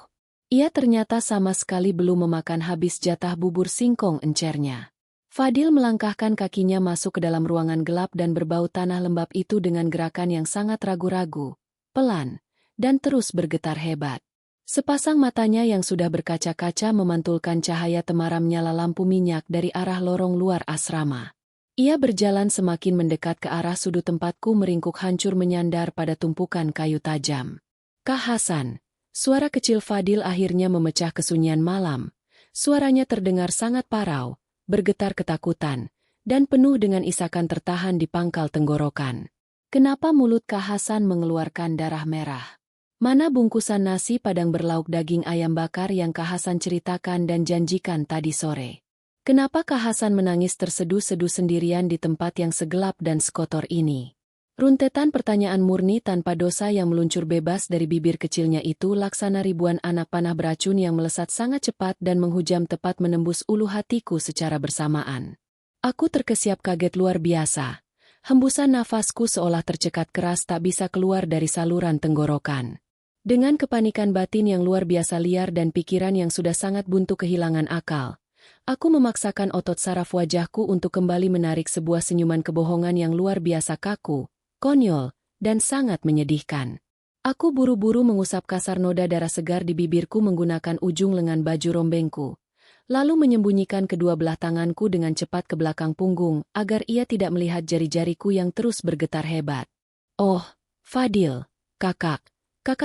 Ia ternyata sama sekali belum memakan habis jatah bubur singkong encernya. Fadil melangkahkan kakinya masuk ke dalam ruangan gelap dan berbau tanah lembab itu dengan gerakan yang sangat ragu-ragu, pelan, dan terus bergetar hebat. Sepasang matanya yang sudah berkaca-kaca memantulkan cahaya temaram nyala lampu minyak dari arah lorong luar asrama. Ia berjalan semakin mendekat ke arah sudut tempatku meringkuk hancur menyandar pada tumpukan kayu tajam. Kak Hasan, suara kecil Fadil akhirnya memecah kesunyian malam. Suaranya terdengar sangat parau, bergetar ketakutan, dan penuh dengan isakan tertahan di pangkal tenggorokan. Kenapa mulut Kak Hasan mengeluarkan darah merah? Mana bungkusan nasi padang berlauk daging ayam bakar yang Kak Hasan ceritakan dan janjikan tadi sore? Kenapa Kak Hasan menangis terseduh-seduh sendirian di tempat yang segelap dan sekotor ini? Runtetan pertanyaan murni tanpa dosa yang meluncur bebas dari bibir kecilnya itu laksana ribuan anak panah beracun yang melesat sangat cepat dan menghujam tepat menembus ulu hatiku secara bersamaan. Aku terkesiap kaget luar biasa. Hembusan nafasku seolah tercekat keras tak bisa keluar dari saluran tenggorokan. Dengan kepanikan batin yang luar biasa liar dan pikiran yang sudah sangat buntu kehilangan akal, aku memaksakan otot saraf wajahku untuk kembali menarik sebuah senyuman kebohongan yang luar biasa kaku, konyol, dan sangat menyedihkan. Aku buru-buru mengusap kasar noda darah segar di bibirku menggunakan ujung lengan baju rombengku, lalu menyembunyikan kedua belah tanganku dengan cepat ke belakang punggung agar ia tidak melihat jari-jariku yang terus bergetar hebat. Oh, Fadil, kakak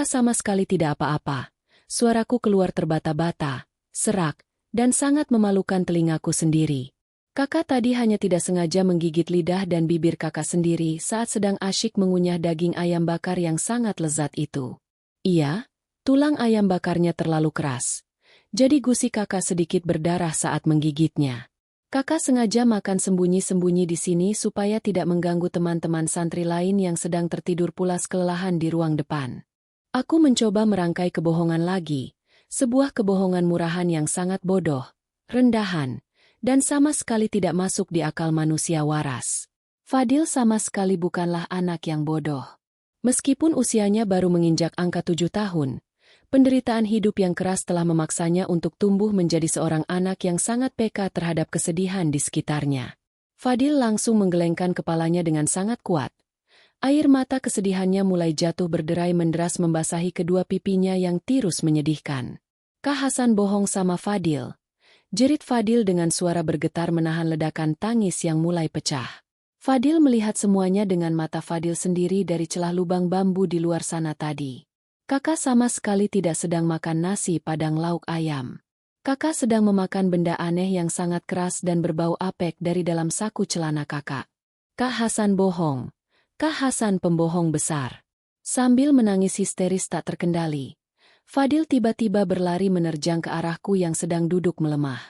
sama sekali tidak apa-apa. Suaraku keluar terbata-bata, serak, dan sangat memalukan telingaku sendiri. Kakak tadi hanya tidak sengaja menggigit lidah dan bibir kakak sendiri saat sedang asyik mengunyah daging ayam bakar yang sangat lezat itu. Iya, tulang ayam bakarnya terlalu keras. Jadi gusi kakak sedikit berdarah saat menggigitnya. Kakak sengaja makan sembunyi-sembunyi di sini supaya tidak mengganggu teman-teman santri lain yang sedang tertidur pulas kelelahan di ruang depan. Aku mencoba merangkai kebohongan lagi, sebuah kebohongan murahan yang sangat bodoh, rendahan, dan sama sekali tidak masuk di akal manusia waras. Fadil sama sekali bukanlah anak yang bodoh. Meskipun usianya baru menginjak angka 7 tahun, penderitaan hidup yang keras telah memaksanya untuk tumbuh menjadi seorang anak yang sangat peka terhadap kesedihan di sekitarnya. Fadil langsung menggelengkan kepalanya dengan sangat kuat. Air mata kesedihannya mulai jatuh berderai menderas membasahi kedua pipinya yang tirus menyedihkan. Kak Hasan bohong sama Fadil. Jerit Fadil dengan suara bergetar menahan ledakan tangis yang mulai pecah. Fadil melihat semuanya dengan mata Fadil sendiri dari celah lubang bambu di luar sana tadi. Kakak sama sekali tidak sedang makan nasi padang lauk ayam. Kakak sedang memakan benda aneh yang sangat keras dan berbau apek dari dalam saku celana kakak. Kak Hasan bohong. Kak Hasan pembohong besar. Sambil menangis histeris tak terkendali, Fadil tiba-tiba berlari menerjang ke arahku yang sedang duduk melemah.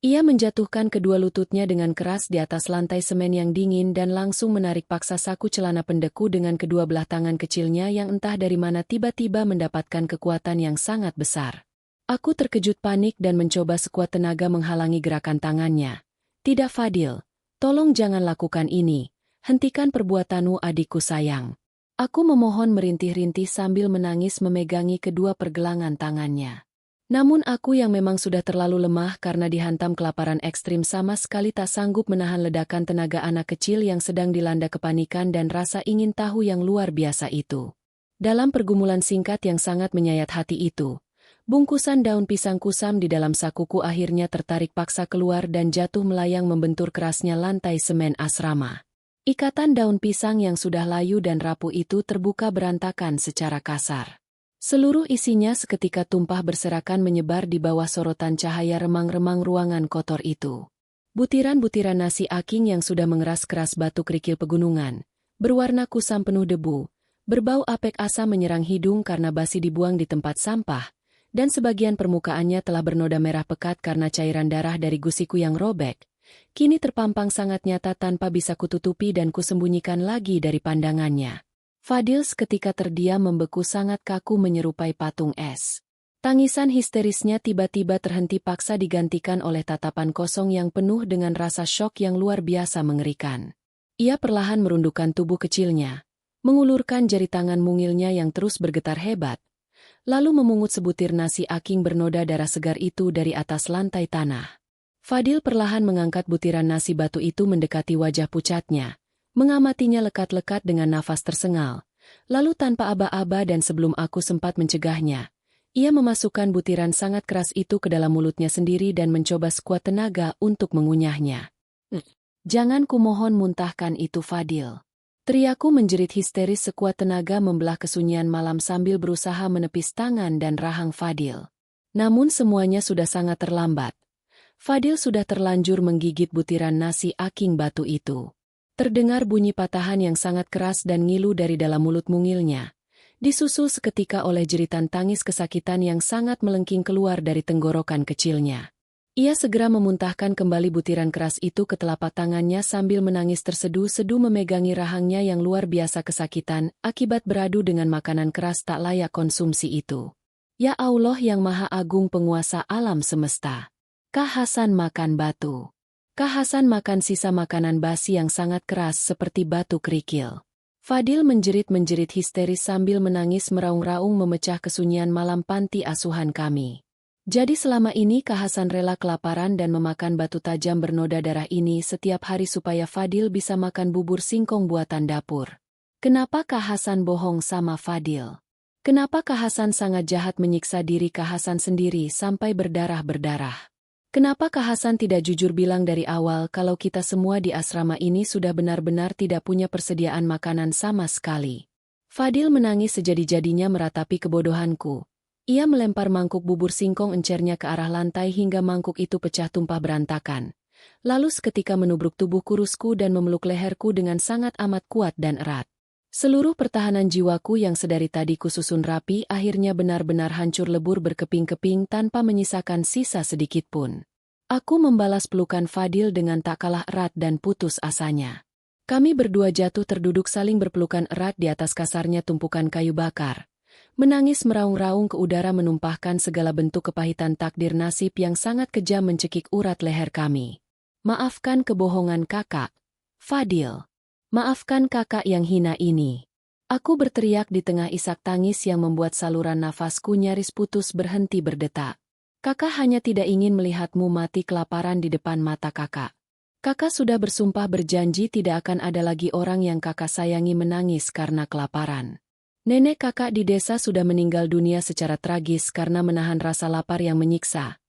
Ia menjatuhkan kedua lututnya dengan keras di atas lantai semen yang dingin dan langsung menarik paksa saku celana pendekku dengan kedua belah tangan kecilnya yang entah dari mana tiba-tiba mendapatkan kekuatan yang sangat besar. Aku terkejut panik dan mencoba sekuat tenaga menghalangi gerakan tangannya. Tidak Fadil, tolong jangan lakukan ini. Hentikan perbuatanmu adikku sayang. Aku memohon merintih-rintih sambil menangis memegangi kedua pergelangan tangannya. Namun aku yang memang sudah terlalu lemah karena dihantam kelaparan ekstrim sama sekali tak sanggup menahan ledakan tenaga anak kecil yang sedang dilanda kepanikan dan rasa ingin tahu yang luar biasa itu. Dalam pergumulan singkat yang sangat menyayat hati itu, bungkusan daun pisang kusam di dalam sakuku akhirnya tertarik paksa keluar dan jatuh melayang membentur kerasnya lantai semen asrama. Ikatan daun pisang yang sudah layu dan rapuh itu terbuka berantakan secara kasar. Seluruh isinya seketika tumpah berserakan menyebar di bawah sorotan cahaya remang-remang ruangan kotor itu. Butiran-butiran nasi aking yang sudah mengeras keras batu kerikil pegunungan, berwarna kusam penuh debu, berbau apek asam menyerang hidung karena basi dibuang di tempat sampah, dan sebagian permukaannya telah bernoda merah pekat karena cairan darah dari gusiku yang robek. Kini terpampang sangat nyata tanpa bisa kututupi dan kusembunyikan lagi dari pandangannya. Fadil seketika terdiam membeku sangat kaku menyerupai patung es. Tangisan histerisnya tiba-tiba terhenti paksa digantikan oleh tatapan kosong yang penuh dengan rasa syok yang luar biasa mengerikan. Ia perlahan merundukkan tubuh kecilnya, mengulurkan jari tangan mungilnya yang terus bergetar hebat, lalu memungut sebutir nasi aking bernoda darah segar itu dari atas lantai tanah. Fadil perlahan mengangkat butiran nasi batu itu mendekati wajah pucatnya, mengamatinya lekat-lekat dengan nafas tersengal. Lalu tanpa aba-aba dan sebelum aku sempat mencegahnya, ia memasukkan butiran sangat keras itu ke dalam mulutnya sendiri dan mencoba sekuat tenaga untuk mengunyahnya. Jangan kumohon muntahkan itu Fadil. Teriakku menjerit histeris sekuat tenaga membelah kesunyian malam sambil berusaha menepis tangan dan rahang Fadil. Namun semuanya sudah sangat terlambat. Fadil sudah terlanjur menggigit butiran nasi aking batu itu. Terdengar bunyi patahan yang sangat keras dan ngilu dari dalam mulut mungilnya, disusul seketika oleh jeritan tangis kesakitan yang sangat melengking keluar dari tenggorokan kecilnya. Ia segera memuntahkan kembali butiran keras itu ke telapak tangannya sambil menangis terseduh-seduh memegangi rahangnya yang luar biasa kesakitan akibat beradu dengan makanan keras tak layak konsumsi itu. Ya Allah yang Maha Agung penguasa alam semesta. Kak Hasan makan batu. Kak Hasan makan sisa makanan basi yang sangat keras seperti batu kerikil. Fadil menjerit-menjerit histeris sambil menangis meraung-raung memecah kesunyian malam panti asuhan kami. Jadi selama ini Kak Hasan rela kelaparan dan memakan batu tajam bernoda darah ini setiap hari supaya Fadil bisa makan bubur singkong buatan dapur. Kenapa Kak Hasan bohong sama Fadil? Kenapa Kak Hasan sangat jahat menyiksa diri Kak Hasan sendiri sampai berdarah-berdarah? Kenapa Kak Hasan tidak jujur bilang dari awal kalau kita semua di asrama ini sudah benar-benar tidak punya persediaan makanan sama sekali? Fadil menangis sejadi-jadinya meratapi kebodohanku. Ia melempar mangkuk bubur singkong encernya ke arah lantai hingga mangkuk itu pecah tumpah berantakan. Lalu seketika menubruk tubuh kurusku dan memeluk leherku dengan sangat amat kuat dan erat. Seluruh pertahanan jiwaku yang sedari tadi kususun rapi akhirnya benar-benar hancur lebur berkeping-keping tanpa menyisakan sisa sedikit pun. Aku membalas pelukan Fadil dengan tak kalah erat dan putus asanya. Kami berdua jatuh terduduk saling berpelukan erat di atas kasarnya tumpukan kayu bakar. menangis meraung-raung ke udara menumpahkan segala bentuk kepahitan takdir nasib yang sangat kejam mencekik urat leher kami. Maafkan kebohongan kakak, Fadil. Maafkan kakak yang hina ini. Aku berteriak di tengah isak tangis yang membuat saluran nafasku nyaris putus berhenti berdetak. Kakak hanya tidak ingin melihatmu mati kelaparan di depan mata kakak. Kakak sudah bersumpah berjanji tidak akan ada lagi orang yang kakak sayangi menangis karena kelaparan. Nenek kakak di desa sudah meninggal dunia secara tragis karena menahan rasa lapar yang menyiksa.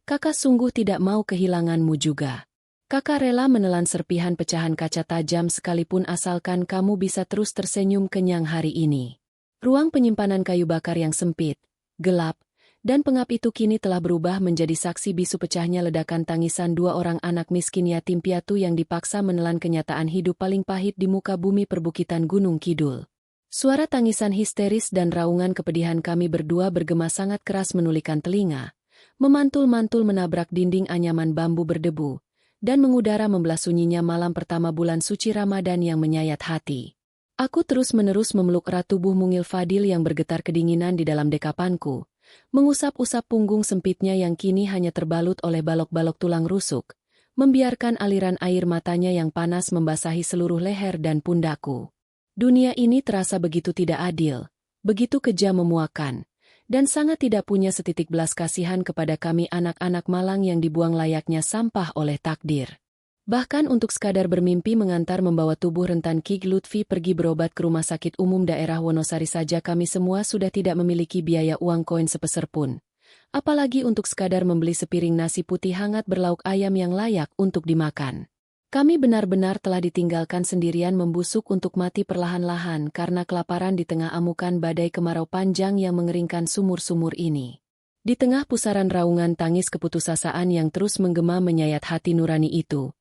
Kakak sungguh tidak mau kehilanganmu juga. Kakak rela menelan serpihan pecahan kaca tajam sekalipun asalkan kamu bisa terus tersenyum kenyang hari ini. Ruang penyimpanan kayu bakar yang sempit, gelap, dan pengap itu kini telah berubah menjadi saksi bisu pecahnya ledakan tangisan dua orang anak miskin yatim piatu yang dipaksa menelan kenyataan hidup paling pahit di muka bumi perbukitan Gunung Kidul. Suara tangisan histeris dan raungan kepedihan kami berdua bergema sangat keras menulikan telinga, memantul-mantul menabrak dinding anyaman bambu berdebu, dan mengudara membelah sunyinya malam pertama bulan suci Ramadan yang menyayat hati. Aku terus-menerus memeluk erat tubuh mungil Fadil yang bergetar kedinginan di dalam dekapanku, mengusap-usap punggung sempitnya yang kini hanya terbalut oleh balok-balok tulang rusuk, membiarkan aliran air matanya yang panas membasahi seluruh leher dan pundakku. Dunia ini terasa begitu tidak adil, begitu kejam memuakan, dan sangat tidak punya setitik belas kasihan kepada kami anak-anak malang yang dibuang layaknya sampah oleh takdir. Bahkan untuk sekadar bermimpi mengantar membawa tubuh rentan Ki Lutfi pergi berobat ke rumah sakit umum daerah Wonosari saja kami semua sudah tidak memiliki biaya uang koin sepeser pun. Apalagi untuk sekadar membeli sepiring nasi putih hangat berlauk ayam yang layak untuk dimakan. Kami benar-benar telah ditinggalkan sendirian membusuk untuk mati perlahan-lahan karena kelaparan di tengah amukan badai kemarau panjang yang mengeringkan sumur-sumur ini. Di tengah pusaran raungan tangis keputusasaan yang terus menggema menyayat hati nurani itu,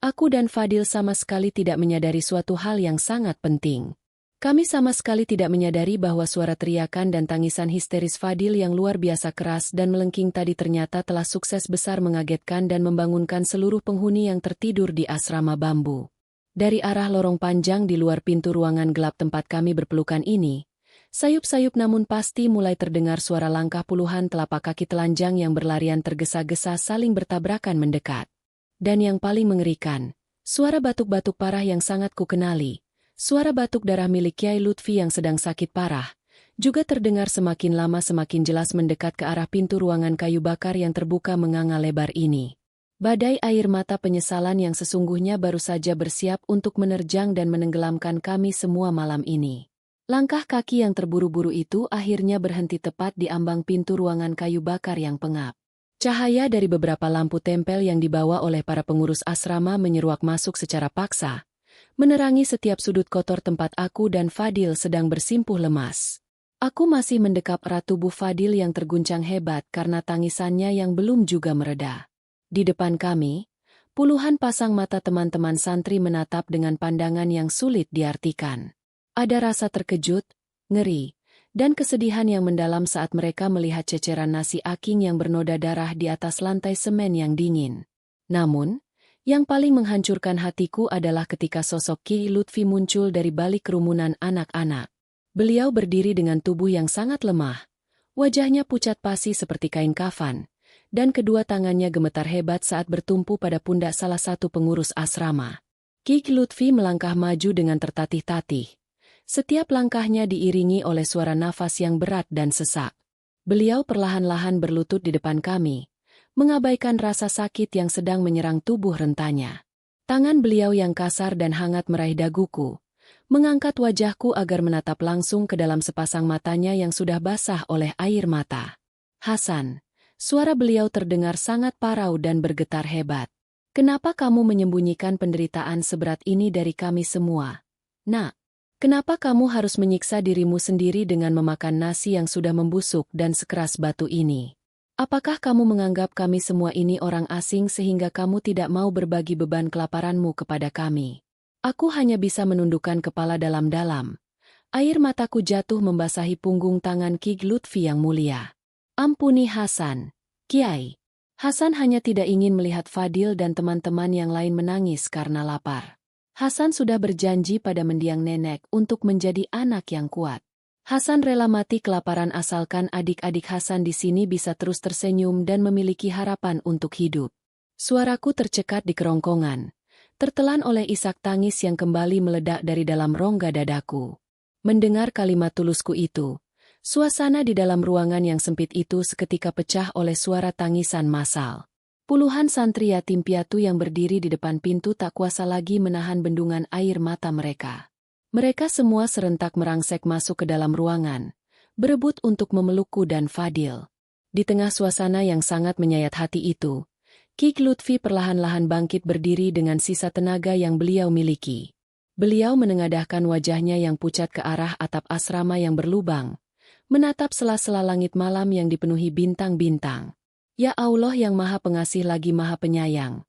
aku dan Fadil sama sekali tidak menyadari suatu hal yang sangat penting. Kami sama sekali tidak menyadari bahwa suara teriakan dan tangisan histeris Fadil yang luar biasa keras dan melengking tadi ternyata telah sukses besar mengagetkan dan membangunkan seluruh penghuni yang tertidur di asrama bambu. Dari arah lorong panjang di luar pintu ruangan gelap tempat kami berpelukan ini, sayup-sayup namun pasti mulai terdengar suara langkah puluhan telapak kaki telanjang yang berlarian tergesa-gesa saling bertabrakan mendekat. Dan yang paling mengerikan, suara batuk-batuk parah yang sangat kukenali, suara batuk darah milik Kiai Lutfi yang sedang sakit parah, juga terdengar semakin lama semakin jelas mendekat ke arah pintu ruangan kayu bakar yang terbuka menganga lebar ini. Badai air mata penyesalan yang sesungguhnya baru saja bersiap untuk menerjang dan menenggelamkan kami semua malam ini. Langkah kaki yang terburu-buru itu akhirnya berhenti tepat di ambang pintu ruangan kayu bakar yang pengap. Cahaya dari beberapa lampu tempel yang dibawa oleh para pengurus asrama menyeruak masuk secara paksa, menerangi setiap sudut kotor tempat aku dan Fadil sedang bersimpuh lemas. Aku masih mendekap erat tubuh Fadil yang terguncang hebat karena tangisannya yang belum juga mereda. Di depan kami, puluhan pasang mata teman-teman santri menatap dengan pandangan yang sulit diartikan. Ada rasa terkejut, ngeri, dan kesedihan yang mendalam saat mereka melihat ceceran nasi aking yang bernoda darah di atas lantai semen yang dingin. Namun, yang paling menghancurkan hatiku adalah ketika sosok Ki Lutfi muncul dari balik kerumunan anak-anak. Beliau berdiri dengan tubuh yang sangat lemah, wajahnya pucat pasi seperti kain kafan, dan kedua tangannya gemetar hebat saat bertumpu pada pundak salah satu pengurus asrama. Ki Lutfi melangkah maju dengan tertatih-tatih. Setiap langkahnya diiringi oleh suara nafas yang berat dan sesak. Beliau perlahan-lahan berlutut di depan kami, mengabaikan rasa sakit yang sedang menyerang tubuh rentanya. Tangan beliau yang kasar dan hangat meraih daguku, mengangkat wajahku agar menatap langsung ke dalam sepasang matanya yang sudah basah oleh air mata. "Hasan," suara beliau terdengar sangat parau dan bergetar hebat. "Kenapa kamu menyembunyikan penderitaan seberat ini dari kami semua? Nak, kenapa kamu harus menyiksa dirimu sendiri dengan memakan nasi yang sudah membusuk dan sekeras batu ini? Apakah kamu menganggap kami semua ini orang asing sehingga kamu tidak mau berbagi beban kelaparanmu kepada kami?" Aku hanya bisa menundukkan kepala dalam-dalam. Air mataku jatuh membasahi punggung tangan Ki Lutfi yang mulia. "Ampuni Hasan, Kiai." Hasan hanya tidak ingin melihat Fadil dan teman-teman yang lain menangis karena lapar. Hasan sudah berjanji pada mendiang nenek untuk menjadi anak yang kuat. Hasan rela mati kelaparan asalkan adik-adik Hasan di sini bisa terus tersenyum dan memiliki harapan untuk hidup. Suaraku tercekat di kerongkongan, tertelan oleh isak tangis yang kembali meledak dari dalam rongga dadaku. Mendengar kalimat tulusku itu, suasana di dalam ruangan yang sempit itu seketika pecah oleh suara tangisan massal. Puluhan santri yatim piatu yang berdiri di depan pintu tak kuasa lagi menahan bendungan air mata mereka. Mereka semua serentak merangsek masuk ke dalam ruangan, berebut untuk memelukku dan Fadil. Di tengah suasana yang sangat menyayat hati itu, Ki Lutfi perlahan-lahan bangkit berdiri dengan sisa tenaga yang beliau miliki. Beliau menengadahkan wajahnya yang pucat ke arah atap asrama yang berlubang, menatap sela-sela langit malam yang dipenuhi bintang-bintang. Ya Allah yang Maha Pengasih lagi Maha Penyayang.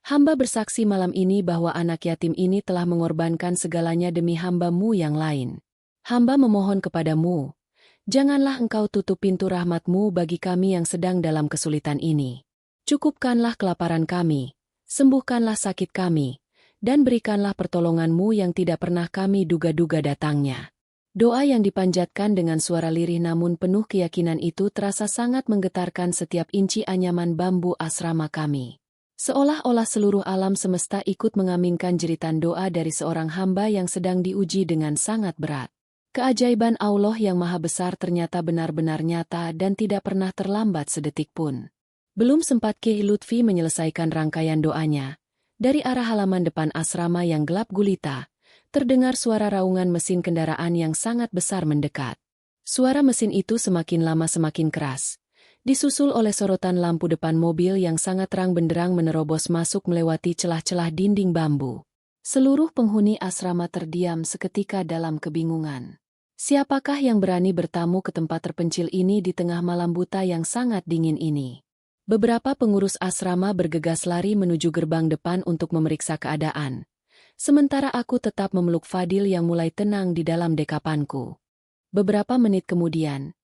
Hamba bersaksi malam ini bahwa anak yatim ini telah mengorbankan segalanya demi hamba-Mu yang lain. Hamba memohon kepadamu, janganlah Engkau tutup pintu rahmat-Mu bagi kami yang sedang dalam kesulitan ini. Cukupkanlah kelaparan kami, sembuhkanlah sakit kami, dan berikanlah pertolongan-Mu yang tidak pernah kami duga-duga datangnya. Doa yang dipanjatkan dengan suara lirih namun penuh keyakinan itu terasa sangat menggetarkan setiap inci anyaman bambu asrama kami. Seolah-olah seluruh alam semesta ikut mengaminkan jeritan doa dari seorang hamba yang sedang diuji dengan sangat berat. Keajaiban Allah yang Maha Besar ternyata benar-benar nyata dan tidak pernah terlambat sedetik pun. Belum sempat Ki Lutfi menyelesaikan rangkaian doanya, dari arah halaman depan asrama yang gelap gulita, terdengar suara raungan mesin kendaraan yang sangat besar mendekat. Suara mesin itu semakin lama semakin keras, disusul oleh sorotan lampu depan mobil yang sangat terang benderang menerobos masuk melewati celah-celah dinding bambu. Seluruh penghuni asrama terdiam seketika dalam kebingungan. Siapakah yang berani bertamu ke tempat terpencil ini di tengah malam buta yang sangat dingin ini? Beberapa pengurus asrama bergegas lari menuju gerbang depan untuk memeriksa keadaan. Sementara aku tetap memeluk Fadil yang mulai tenang di dalam dekapanku. Beberapa menit kemudian,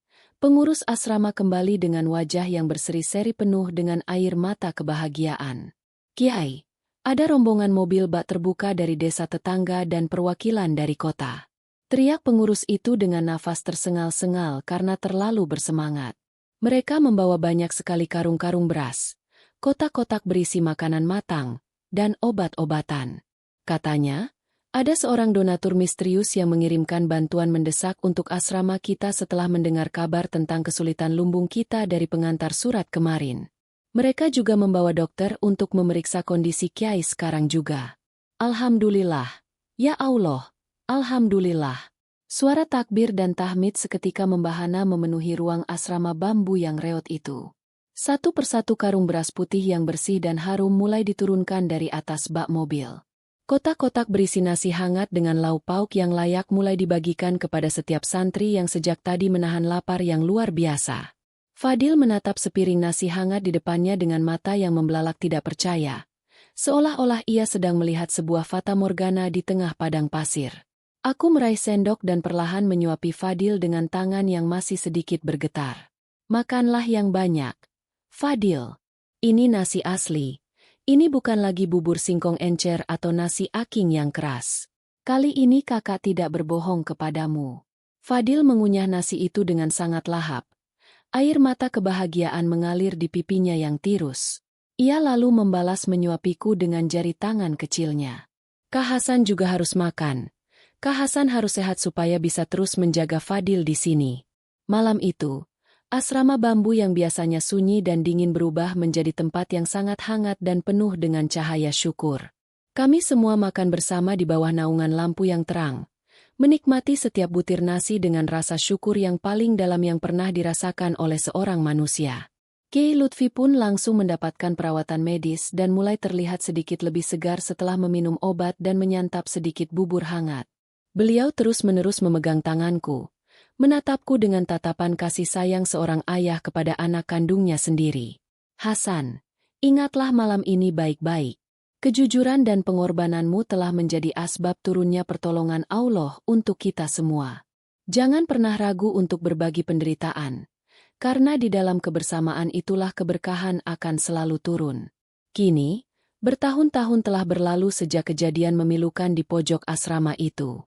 pengurus asrama kembali dengan wajah yang berseri-seri penuh dengan air mata kebahagiaan. Kiai, ada rombongan mobil bak terbuka dari desa tetangga dan perwakilan dari kota. Teriak pengurus itu dengan nafas tersengal-sengal karena terlalu bersemangat. Mereka membawa banyak sekali karung-karung beras, kotak-kotak berisi makanan matang, dan obat-obatan. Katanya, ada seorang donatur misterius yang mengirimkan bantuan mendesak untuk asrama kita setelah mendengar kabar tentang kesulitan lumbung kita dari pengantar surat kemarin. Mereka juga membawa dokter untuk memeriksa kondisi Kiai sekarang juga. Alhamdulillah. Ya Allah, Alhamdulillah. Suara takbir dan tahmid seketika membahana memenuhi ruang asrama bambu yang reot itu. Satu persatu karung beras putih yang bersih dan harum mulai diturunkan dari atas bak mobil. Kotak-kotak berisi nasi hangat dengan lauk pauk yang layak mulai dibagikan kepada setiap santri yang sejak tadi menahan lapar yang luar biasa. Fadil menatap sepiring nasi hangat di depannya dengan mata yang membelalak tidak percaya, seolah-olah ia sedang melihat sebuah fata morgana di tengah padang pasir. Aku meraih sendok dan perlahan menyuapi Fadil dengan tangan yang masih sedikit bergetar. Makanlah yang banyak, Fadil. Ini nasi asli. Ini bukan lagi bubur singkong encer atau nasi aking yang keras. Kali ini kakak tidak berbohong kepadamu. Fadil mengunyah nasi itu dengan sangat lahap. Air mata kebahagiaan mengalir di pipinya yang tirus. Ia lalu membalas menyuapiku dengan jari tangan kecilnya. Kak Hasan juga harus makan. Kak Hasan harus sehat supaya bisa terus menjaga Fadil di sini. Malam itu, asrama bambu yang biasanya sunyi dan dingin berubah menjadi tempat yang sangat hangat dan penuh dengan cahaya syukur. Kami semua makan bersama di bawah naungan lampu yang terang, menikmati setiap butir nasi dengan rasa syukur yang paling dalam yang pernah dirasakan oleh seorang manusia. Ki Lutfi pun langsung mendapatkan perawatan medis dan mulai terlihat sedikit lebih segar setelah meminum obat dan menyantap sedikit bubur hangat. Beliau terus-menerus memegang tanganku, menatapku dengan tatapan kasih sayang seorang ayah kepada anak kandungnya sendiri. Hasan, ingatlah malam ini baik-baik. Kejujuran dan pengorbananmu telah menjadi asbab turunnya pertolongan Allah untuk kita semua. Jangan pernah ragu untuk berbagi penderitaan, karena di dalam kebersamaan itulah keberkahan akan selalu turun. Kini, bertahun-tahun telah berlalu sejak kejadian memilukan di pojok asrama itu.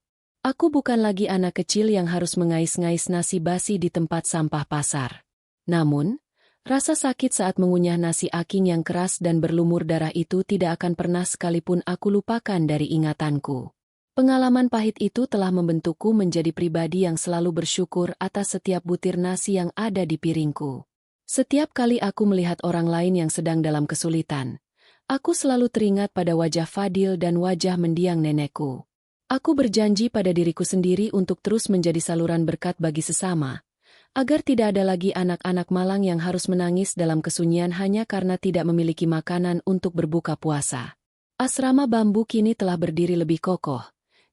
Aku bukan lagi anak kecil yang harus mengais-ngais nasi basi di tempat sampah pasar. Namun, rasa sakit saat mengunyah nasi aking yang keras dan berlumur darah itu tidak akan pernah sekalipun aku lupakan dari ingatanku. Pengalaman pahit itu telah membentukku menjadi pribadi yang selalu bersyukur atas setiap butir nasi yang ada di piringku. Setiap kali aku melihat orang lain yang sedang dalam kesulitan, aku selalu teringat pada wajah Fadil dan wajah mendiang nenekku. Aku berjanji pada diriku sendiri untuk terus menjadi saluran berkat bagi sesama, agar tidak ada lagi anak-anak malang yang harus menangis dalam kesunyian hanya karena tidak memiliki makanan untuk berbuka puasa. Asrama bambu kini telah berdiri lebih kokoh.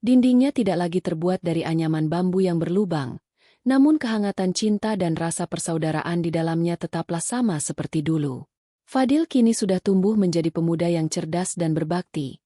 Dindingnya tidak lagi terbuat dari anyaman bambu yang berlubang, namun kehangatan cinta dan rasa persaudaraan di dalamnya tetaplah sama seperti dulu. Fadil kini sudah tumbuh menjadi pemuda yang cerdas dan berbakti.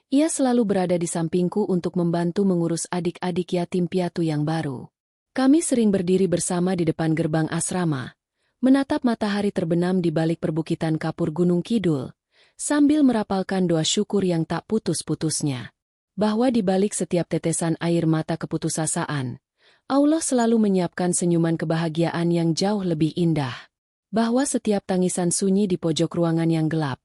Ia selalu berada di sampingku untuk membantu mengurus adik-adik yatim piatu yang baru. Kami sering berdiri bersama di depan gerbang asrama, menatap matahari terbenam di balik perbukitan kapur Gunung Kidul, sambil merapalkan doa syukur yang tak putus-putusnya. Bahwa di balik setiap tetesan air mata keputusasaan, Allah selalu menyiapkan senyuman kebahagiaan yang jauh lebih indah. Bahwa setiap tangisan sunyi di pojok ruangan yang gelap,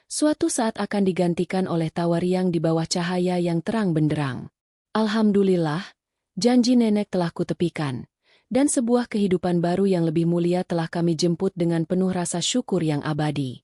suatu saat akan digantikan oleh tawa riang di bawah cahaya yang terang benderang. Alhamdulillah, janji nenek telah kutepikan, dan sebuah kehidupan baru yang lebih mulia telah kami jemput dengan penuh rasa syukur yang abadi.